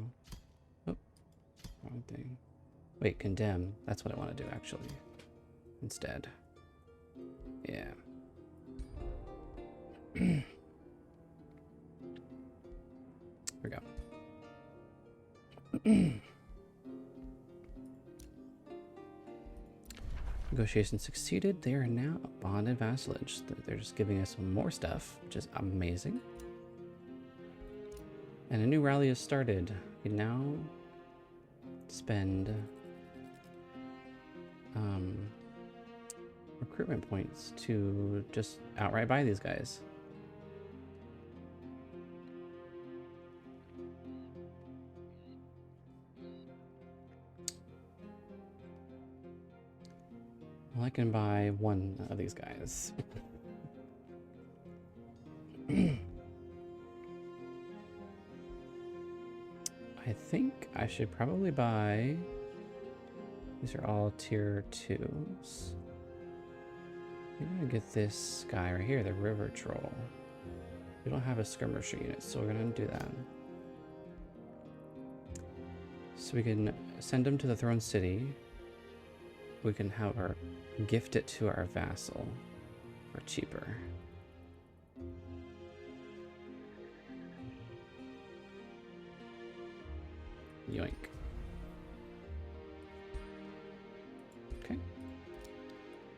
S1: Oh, wrong thing. Wait, condemn. That's what I want to do actually. Instead. Yeah. Here we go. Negotiation succeeded. They are now a bonded vassalage. They're just giving us more stuff, which is amazing. And a new rally has started. We can now spend recruitment points to just outright buy these guys. Well, I can buy one of these guys. I think I should probably buy... These are all tier 2s. I'm gonna get this guy right here, the River Troll. We don't have a skirmisher unit, so we're gonna do that. So we can send him to the Throne City. We can have her gift it to our vassal for cheaper. Yoink. Okay.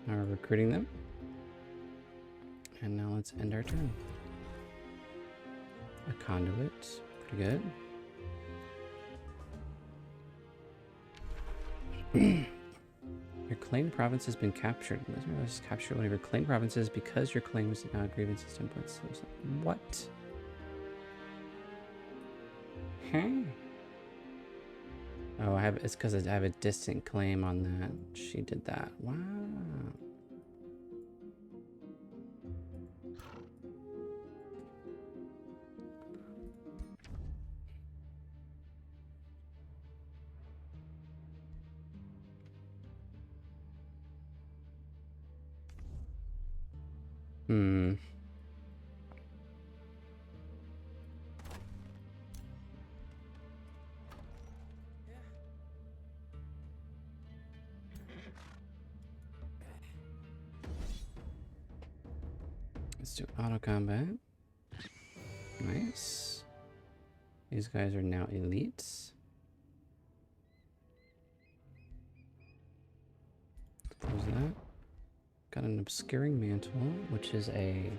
S1: Now we're recruiting them. And now let's end our turn. A conduit. Pretty good. Your claimed province has been captured. Let's capture one of your claimed provinces because your claim is now grievances templates. What? Huh? Oh, it's because I have a distant claim on that. She did that. Wow. Hmm. Let's do auto combat. Nice. These guys are now elites. Close that. Got an obscuring mantle, which is a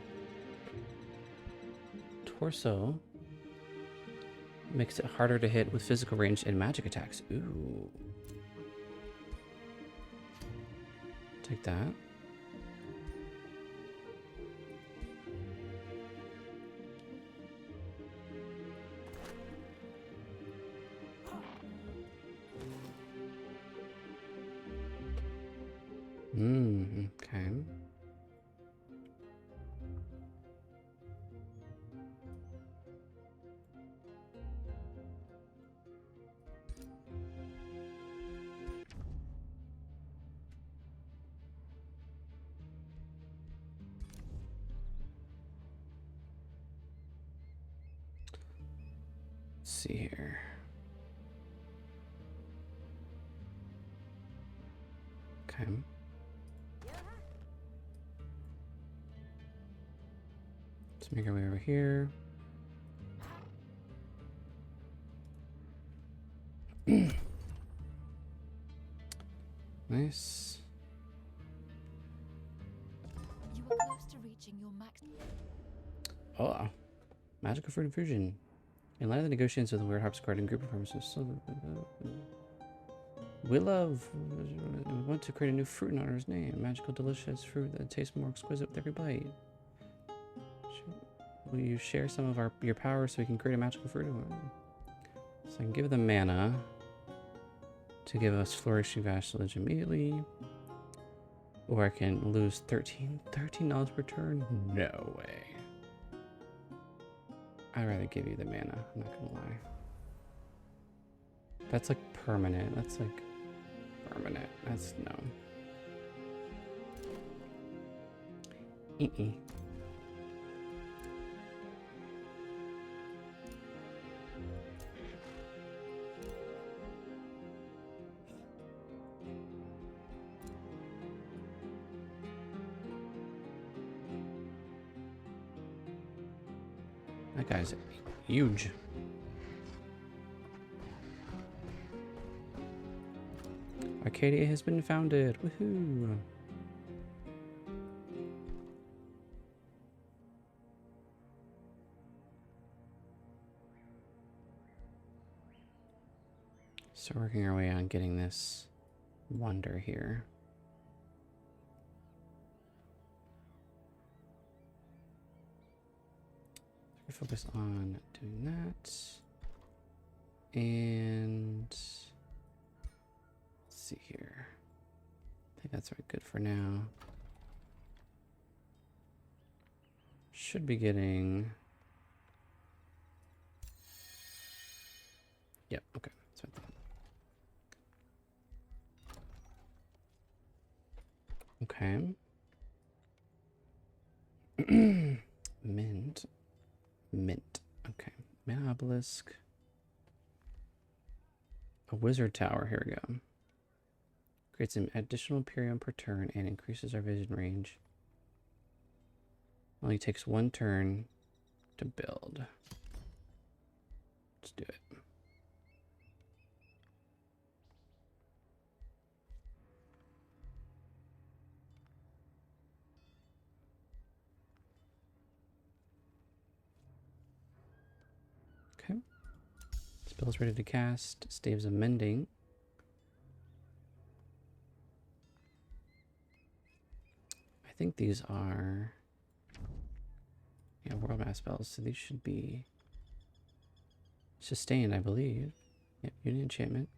S1: torso. Makes it harder to hit with physical range and magic attacks. Ooh. Take that. Okay. Let's see here. Okay. Let's make our way over here. Nice.
S4: You are close to reaching your max.
S1: Oh, magical fruit infusion. In light of the negotiations with the Weird Harpsichord and group of pharmacists, we want to create a new fruit in honor's name. Magical, delicious fruit that tastes more exquisite with every bite. Will you share some of your power so we can create a magical fruit? So I can give them mana to give us flourishing vassalage immediately. Or I can lose 13 knowledge per turn? No way. I'd rather give you the mana, I'm not gonna lie. That's like permanent. That's like permanent. That's no. That guy's huge. Arcadia has been founded. Woohoo! So working our way on getting this wonder here. Focus on doing that. And let's see here. I think that's right, good for now. Should be getting. Yep, okay. That's what I thought. Okay. Mint. Okay. Mana obelisk. A wizard tower. Here we go. Creates an additional Imperium per turn and increases our vision range. Only takes 1 turn to build. Let's do it. Okay. Spell's ready to cast. Staves of Mending. I think these are world mass spells, so these should be sustained, I believe. Yep, unit enchantment.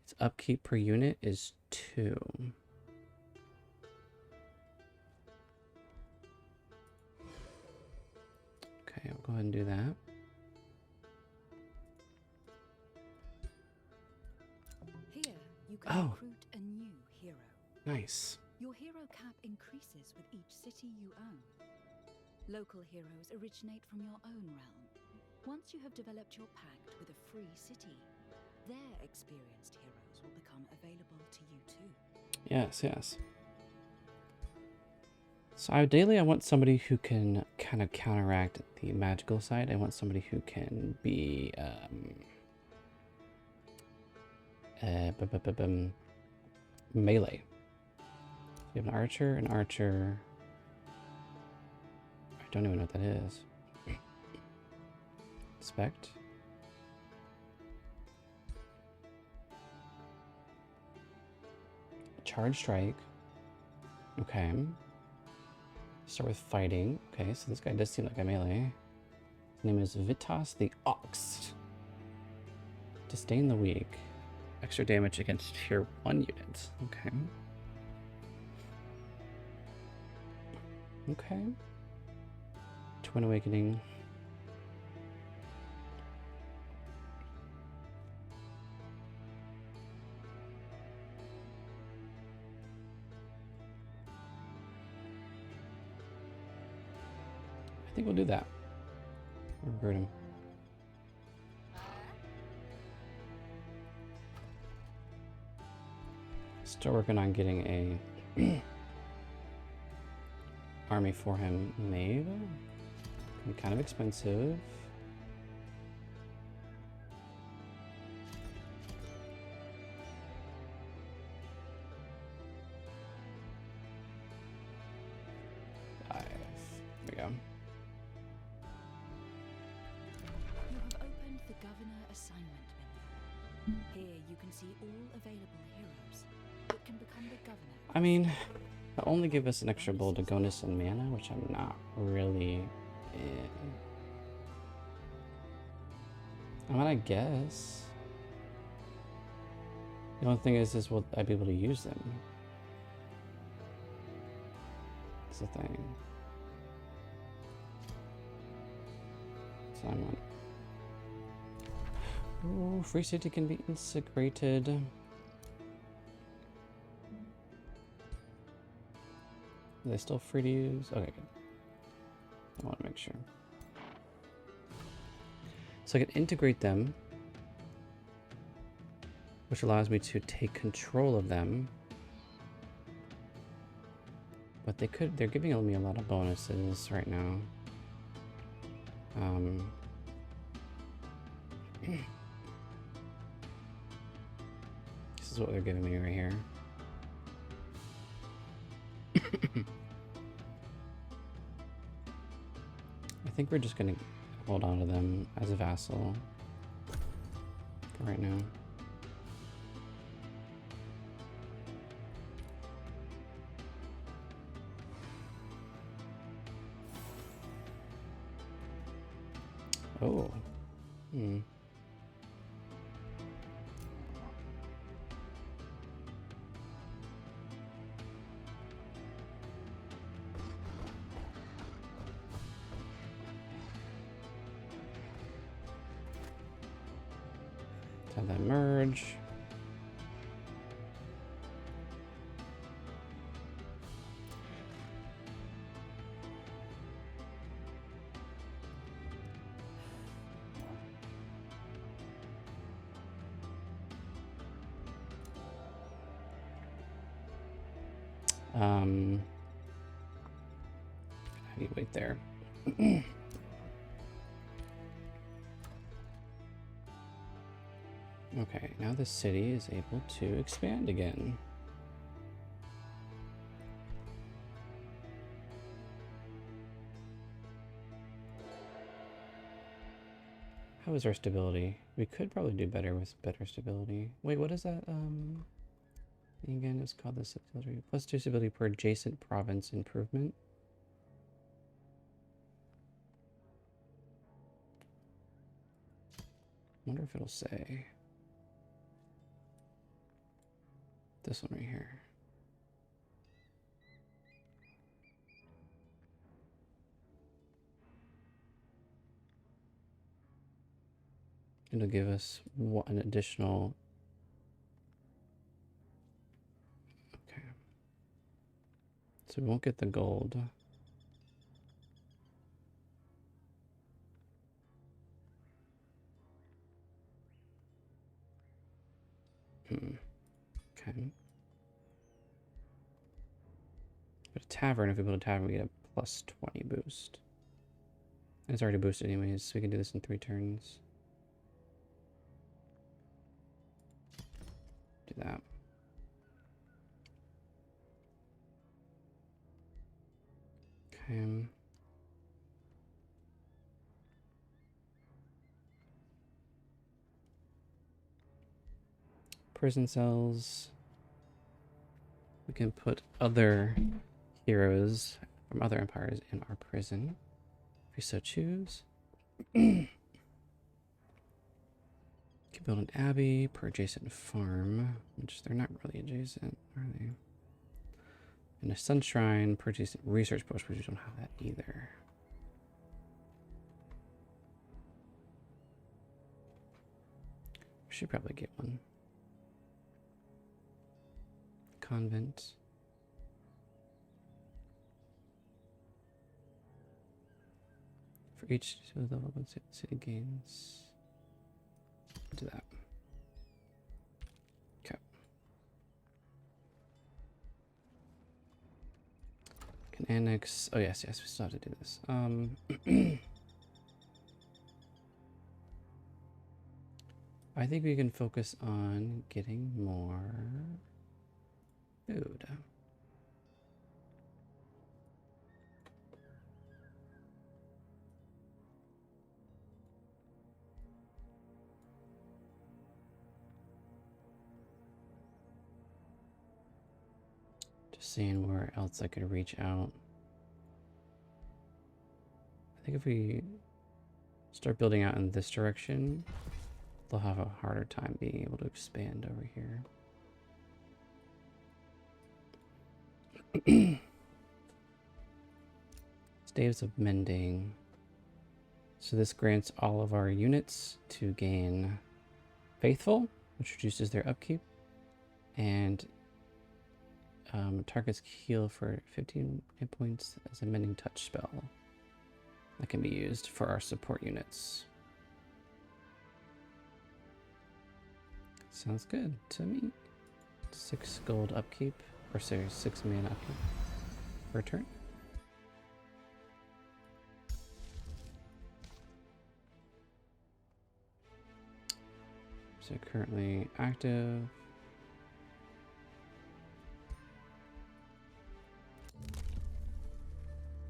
S1: Its upkeep per unit is 2. Okay, I'll go ahead and do that.
S4: Here, you can
S1: Oh.
S4: recruit a new hero.
S1: Nice.
S4: Your hero cap increases with each city you own. Local heroes originate from your own realm. Once you have developed your pact with a free city, their experienced heroes will become available to you too.
S1: Yes, yes. So ideally, I want somebody who can kind of counteract the magical side. I want somebody who can be melee. You have an archer. I don't even know what that is. Spect. Charge strike. Okay. Start with fighting. Okay, so this guy does seem like a melee. His name is Vitas the Ox. Disdain the weak. Extra damage against tier 1 units. Okay. Okay. Twin Awakening. I think we'll do that. Recruit him. Still working on getting a army for him made. Can be kind of expensive. go.
S4: You have opened the Governor Assignment menu. Here you can see all available heroes that can become the Governor.
S1: I mean, they'll only give us an extra bolt of bonus and mana, which I'm not really in. I mean, I guess. The only thing is will I be able to use them? That's the thing. So I'm on. Oh, free safety can be integrated. Are they still free to use? Okay, good. I want to make sure. So I can integrate them, which allows me to take control of them. But they're giving me a lot of bonuses right now. This is what they're giving me right here. I think we're just gonna hold on to them as a vassal for right now. Oh. Hmm. Have that merge. How do you wait there? Okay, now the city is able to expand again. How is our stability? We could probably do better with better stability. Wait, what is that? Thing again, it's called the stability. +2 stability per adjacent province improvement. Wonder if it'll say. This one right here. It'll give us an additional. Okay. So we won't get the gold. Okay. But a tavern, if we build a tavern, we get a +20 boost. And it's already boosted anyways, so we can do this in 3 turns. Do that. Okay. Prison cells. We can put other heroes from other empires in our prison, if we so choose. Can build an abbey per adjacent farm, which they're not really adjacent, are they? And a sun shrine per adjacent research post, which we don't have that either. We should probably get one. Convent. For each level, let's see what the city gains. Do that. Okay. Can annex. Oh yes, we still have to do this. I think we can focus on getting more food. seeing where else I could reach out. I think if we start building out in this direction, they'll have a harder time being able to expand over here. Staves of Mending. So this grants all of our units to gain Faithful, which reduces their upkeep, and targets heal for 15 hit points as a Mending Touch spell that can be used for our support units. Sounds good to me. 6 gold upkeep, or sorry, 6 mana upkeep per turn. So currently active.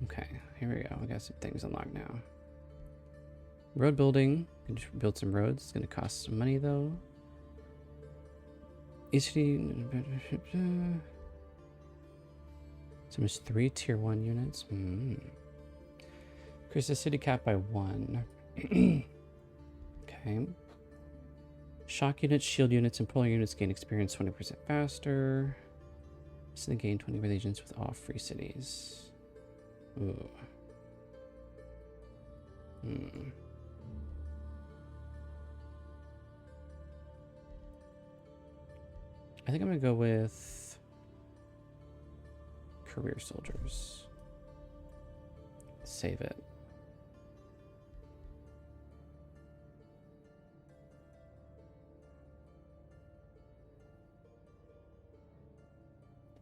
S1: Okay, here we go. We got some things unlocked now. Road building. We can just build some roads. It's going to cost some money though. ECD. So there's 3 tier 1 units. Increase the city cap by 1. Okay. Shock units, shield units, and polar units gain experience 20% faster. So they gain 20 allegiance with all free cities. Ooh. I think I'm gonna go with career soldiers. Save it.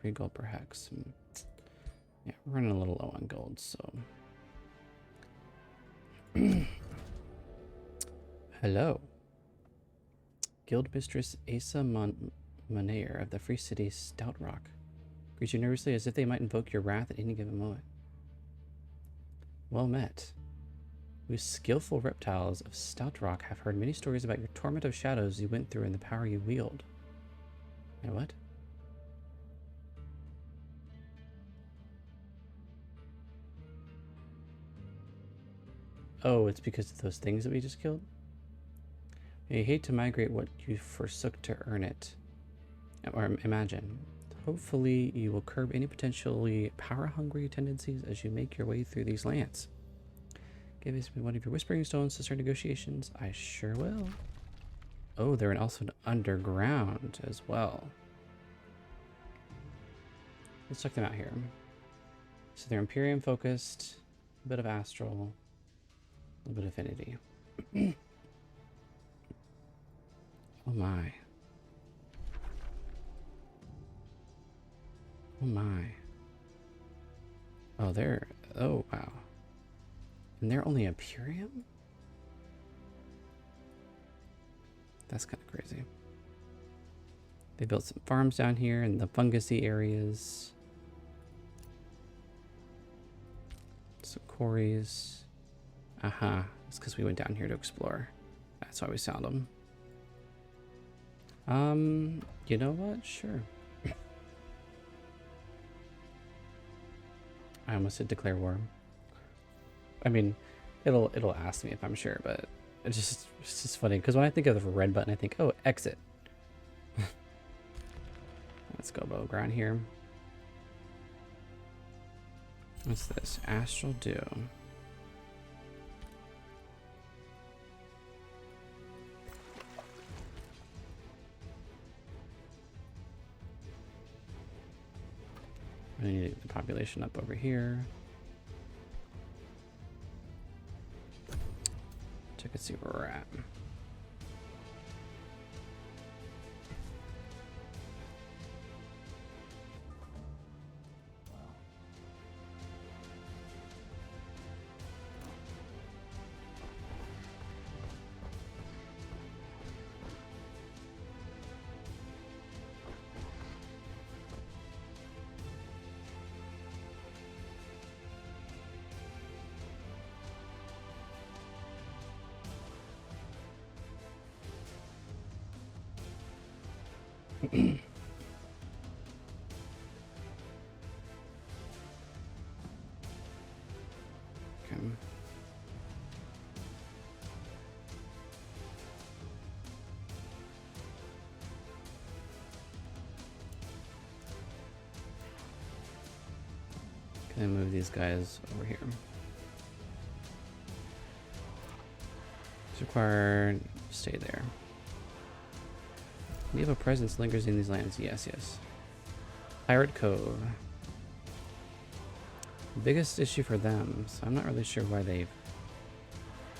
S1: $3 gold per hex. Yeah, we're running a little low on gold, so. Hello. Guild Mistress Asa Monair of the Free City Stout Rock. Greets you nervously as if they might invoke your wrath at any given moment. Well met. We skillful reptiles of Stout Rock have heard many stories about your torment of shadows you went through and the power you wield. And what? Oh, it's because of those things that we just killed? You hate to migrate what you forsook to earn it. Or imagine. Hopefully you will curb any potentially power-hungry tendencies as you make your way through these lands. Give us one of your Whispering Stones to start negotiations. I sure will. Oh, they're also underground as well. Let's check them out here. So they're Imperium focused, a bit of Astral, a little bit of Affinity. Oh my. Oh my. Oh, they're... Oh, wow. And they're only Imperium? That's kind of crazy. They built some farms down here in the fungusy areas. Some quarries. Aha. It's because we went down here to explore. That's why we found them. You know what? Sure. I almost said declare war. I mean, it'll ask me if I'm sure, but it's just funny because when I think of the red button, I think, oh, exit. Let's go above ground here. What's this? Astral Dew. I need the population up over here. Check and see where we're at. And move these guys over here. It's required. Stay there. We have a presence lingers in these lands. Yes, yes. Pirate Cove. Biggest issue for them, so I'm not really sure why they've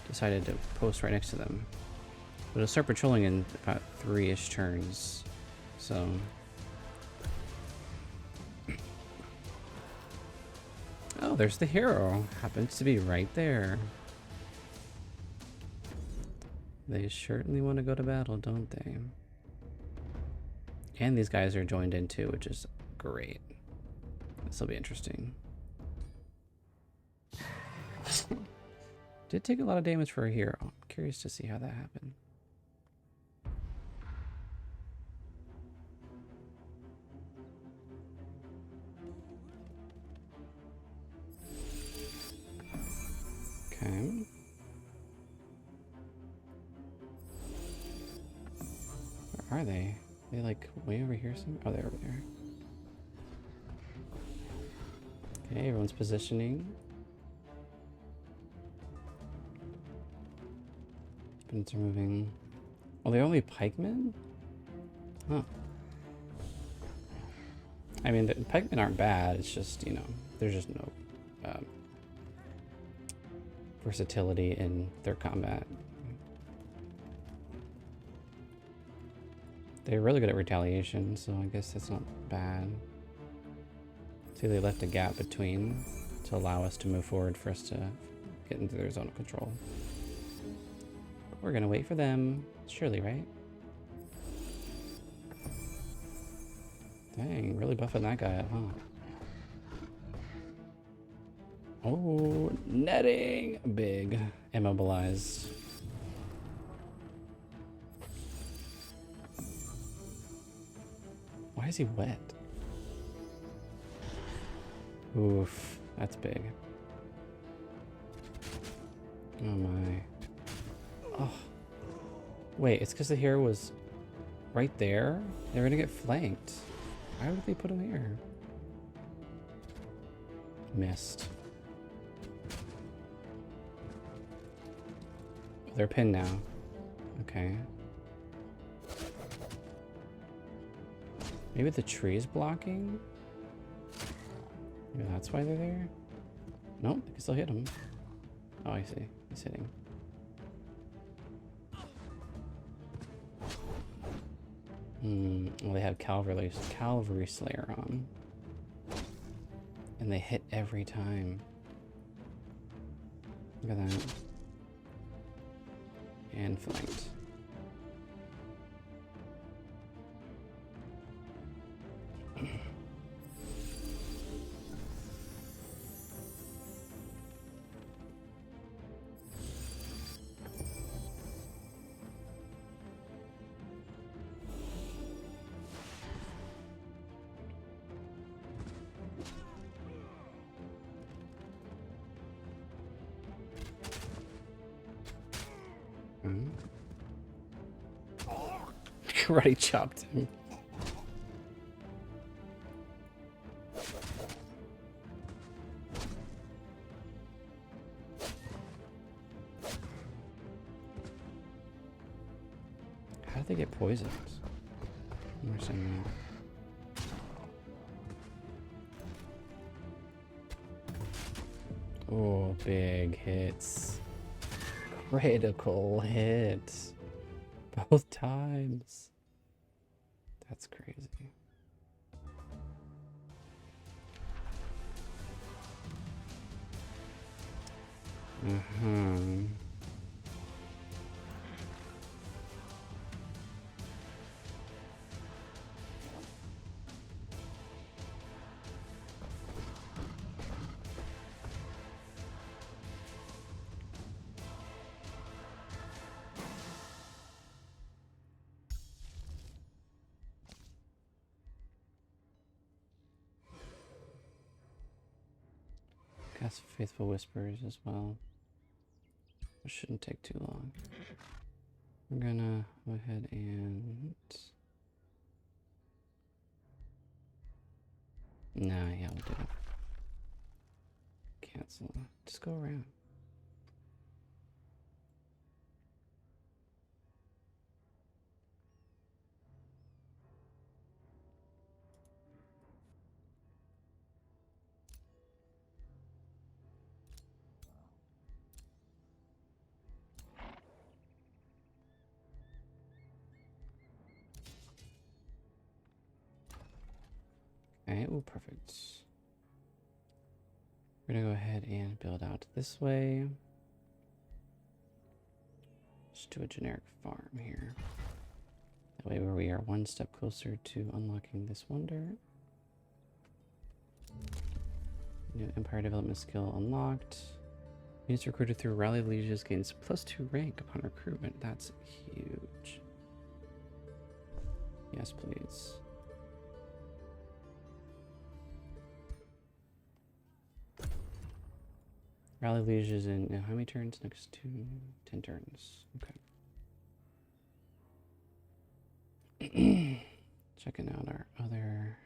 S1: decided to post right next to them. But it'll start patrolling in about 3-ish turns. So oh, there's the hero. Happens to be right there. They certainly want to go to battle, don't they? And these guys are joined in too, which is great. This will be interesting. Did take a lot of damage for a hero. I'm curious to see how that happened. Okay. Where are they? Are they like way over here somewhere? Oh, they're over there. Okay, everyone's positioning. Spins are moving. Oh, they're only pikemen? Huh. I mean, the pikemen aren't bad. It's just, you know, there's just no versatility in their combat. They're really good at retaliation, so I guess that's not bad. See, they left a gap between to allow us to move forward for us to get into their zone of control. We're gonna wait for them, surely, right? Dang, really buffing that guy up, huh? Oh, netting! Big. Immobilized. Why is he wet? Oof, that's big. Oh my. Oh. Wait, it's because the hero was right there? They're gonna get flanked. Why would they put him here? Missed. They're pinned now. Okay. Maybe the tree is blocking? Maybe that's why they're there? Nope, they can still hit him. Oh, I see. He's hitting. Well, they have Cavalry Slayer on. And they hit every time. Look at that. And flanked. Karate chopped him. How did they get poisoned? I don't understand that. Oh, big hits. Critical hit. Both times. That's crazy. Cast Faithful Whispers as well. It shouldn't take too long. We're gonna go ahead and... Nah, yeah, we'll do it. So just go around. Okay, oh, perfect. We're gonna go ahead and build out this way. Just do a generic farm here. That way where we are one step closer to unlocking this wonder. New Empire development skill unlocked. Units recruited through Rally Lieges gains +2 rank upon recruitment. That's huge. Yes, please. Rally Lieges in how many turns? Next to 10 turns. Okay. Checking out our other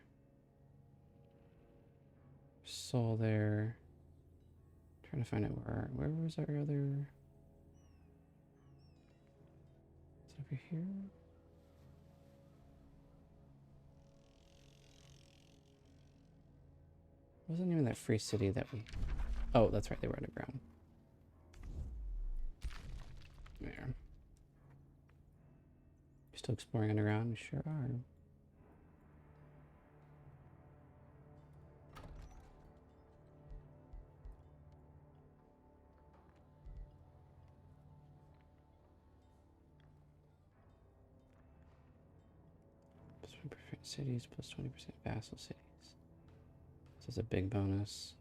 S1: soul there. Trying to find out where was our other. Is it over here? Wasn't even that free city that we. Oh, that's right, they were underground. There. You're still exploring underground? You sure are. Cities plus 20% vassal cities. This is a big bonus.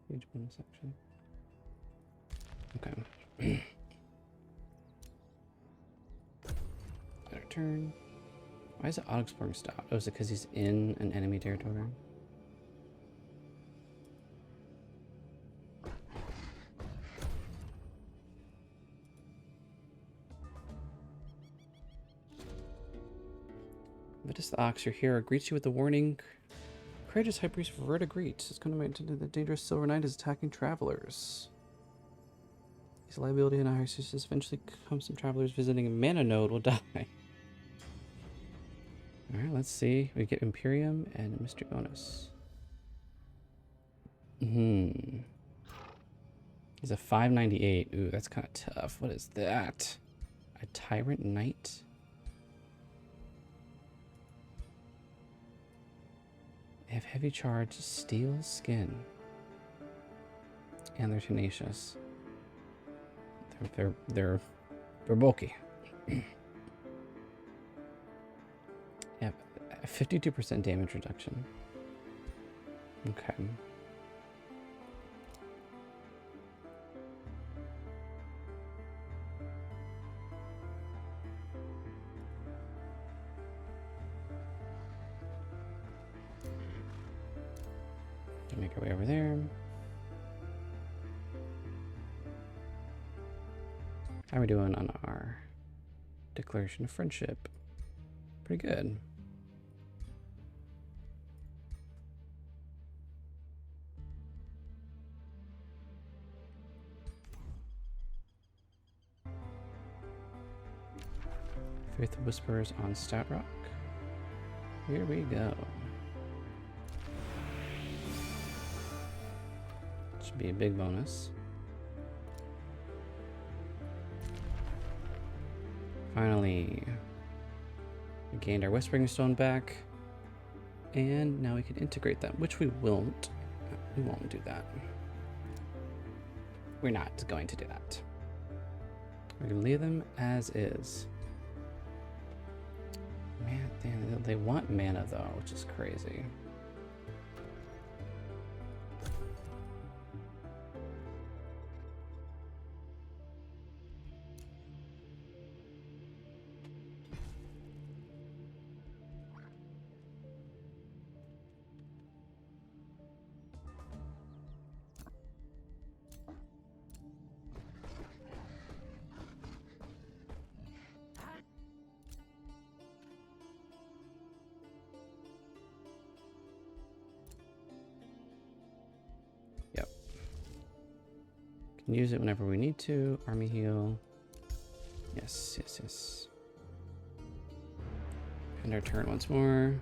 S1: Huge bonus, actually. Okay. Our turn. Why is it auto-exploring stop? Oh, is it because he's in an enemy territory? Vitus the Ox, your hero, greets you with the warning. Courageous High Priest Verta greets. It's going to mention the dangerous Silver Knight is attacking travelers. His liability and Isis eventually comes some travelers visiting a mana node will die. Alright, let's see. We get Imperium and Mystery Bonus. He's a 598. Ooh, that's kind of tough. What is that? A Tyrant Knight? They have heavy charge, steel skin, and they're tenacious. They're bulky. Yeah, 52% damage reduction. Okay. Make our way over there. How are we doing on our declaration of friendship? Pretty good. Faith Whispers on Stout Rock. Here we go. Should be a big bonus. Finally, we gained our Whispering Stone back, and now we can integrate them, which we won't. We won't do that. We're not going to do that. We're going to leave them as is. Man, they want mana though, which is crazy. Can use it whenever we need to. Army heal. Yes, yes, yes. End our turn once more.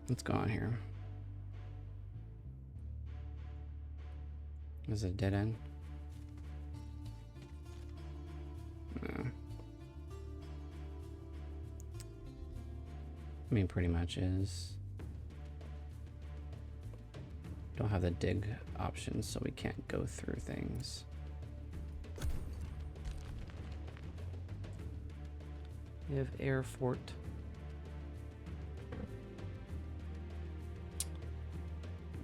S1: What's going on here? Is it a dead end? No. I mean, pretty much is. Don't have the dig options, so we can't go through things. We have air fort.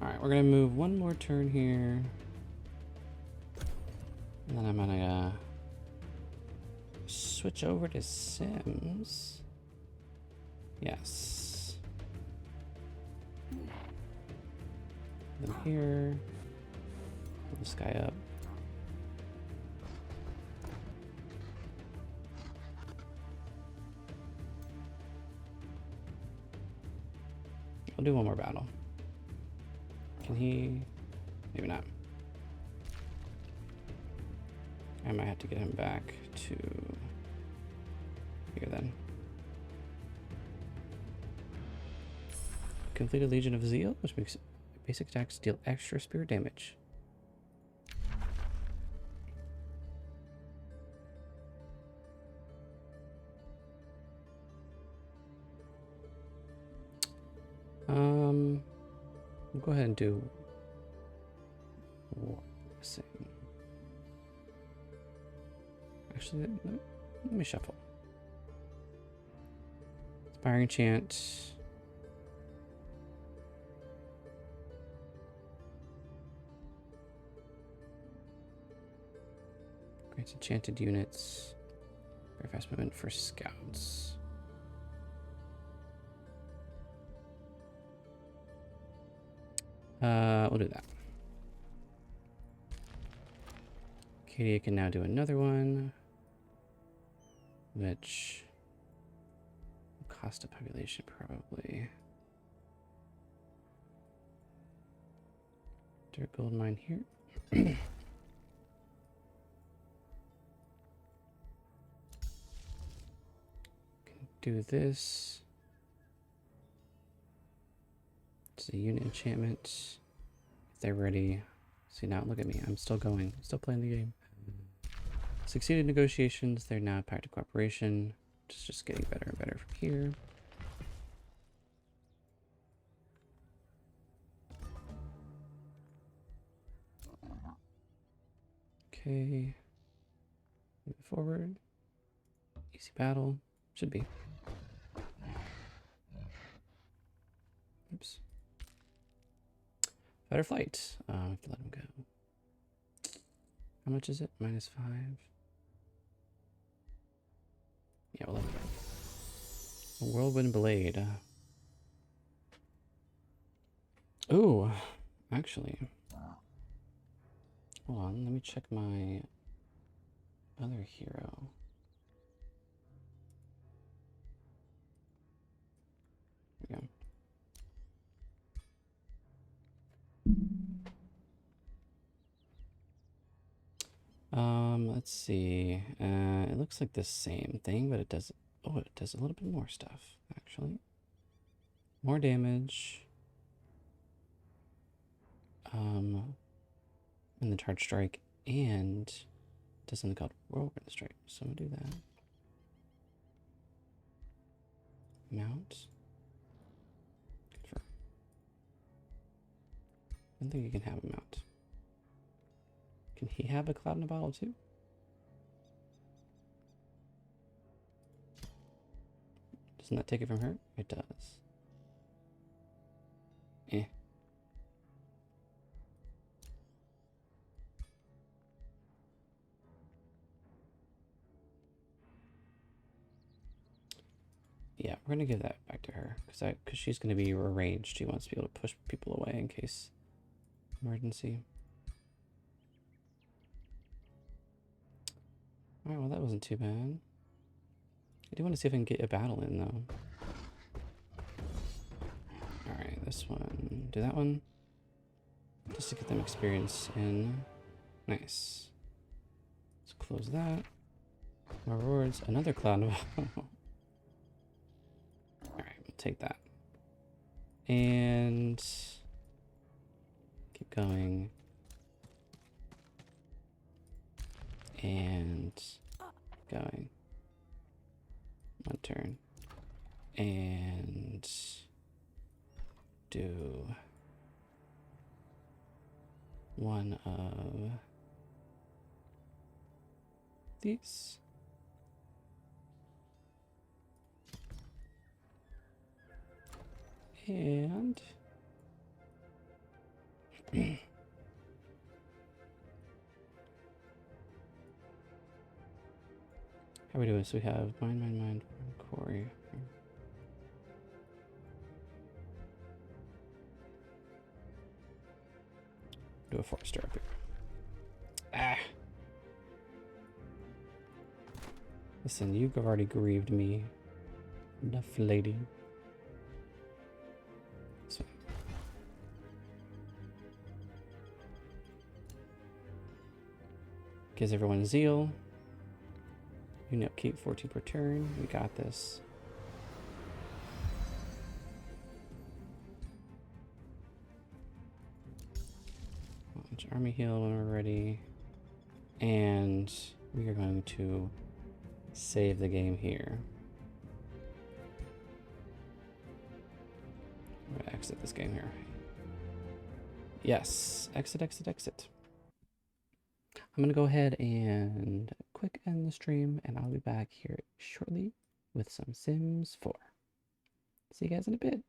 S1: Alright, we're gonna move one more turn here. And then I'm gonna switch over to Sims. Yes. Them here. Pull this guy up. I'll do one more battle. Can he? Maybe not. I might have to get him back to here then. Completed Legion of Zeal, which makes basic attacks deal extra spirit damage. We'll go ahead and do war blessing. Actually, let me shuffle. Inspiring chant. Grants enchanted units. Very fast movement for scouts. We'll do that. Katie can now do another one, which will cost a population probably. Dirt gold mine here. Can do this. It's a unit enchantment. If they're ready. See, now look at me. I'm still going. Still playing the game. Succeeded negotiations. They're now pact of cooperation. Just getting better and better from here. Okay. Move forward. Easy battle. Should be. Oops. Better flight. I have to let him go. How much is it? -5. Yeah, we'll let him go. A whirlwind blade. Ooh, actually. Hold on, let me check my other hero. There we go. Let's see. It looks like the same thing, but it does. Oh, it does a little bit more stuff, actually. More damage. And the charge strike, and does something called whirlwind strike. So I'm gonna do that. Mount. Confirm. I don't think you can have a mount. Can he have a cloud in a bottle too? Doesn't that take it from her? It does. Eh. Yeah, we're gonna give that back to her because she's gonna be ranged. She wants to be able to push people away in case emergency. All right, well that wasn't too bad. I do want to see if I can get a battle in though. All right, this one. Do that one. just to get them experience in. Nice. Let's close that. More rewards. Another cloud. Alright, we'll take that. And keep going. And going. One turn. And do one of these. And how are we doing? So we have mine, quarry. Do a forester up here. Ah. Listen, you've already grieved me enough, lady. So. Gives everyone zeal. Unit upkeep 14 per turn. We got this. Launch army heal when we're ready. And we are going to save the game here. I'm gonna exit this game here. Yes, exit. I'm gonna go ahead and quick end the stream, and I'll be back here shortly with some Sims 4. See you guys in a bit.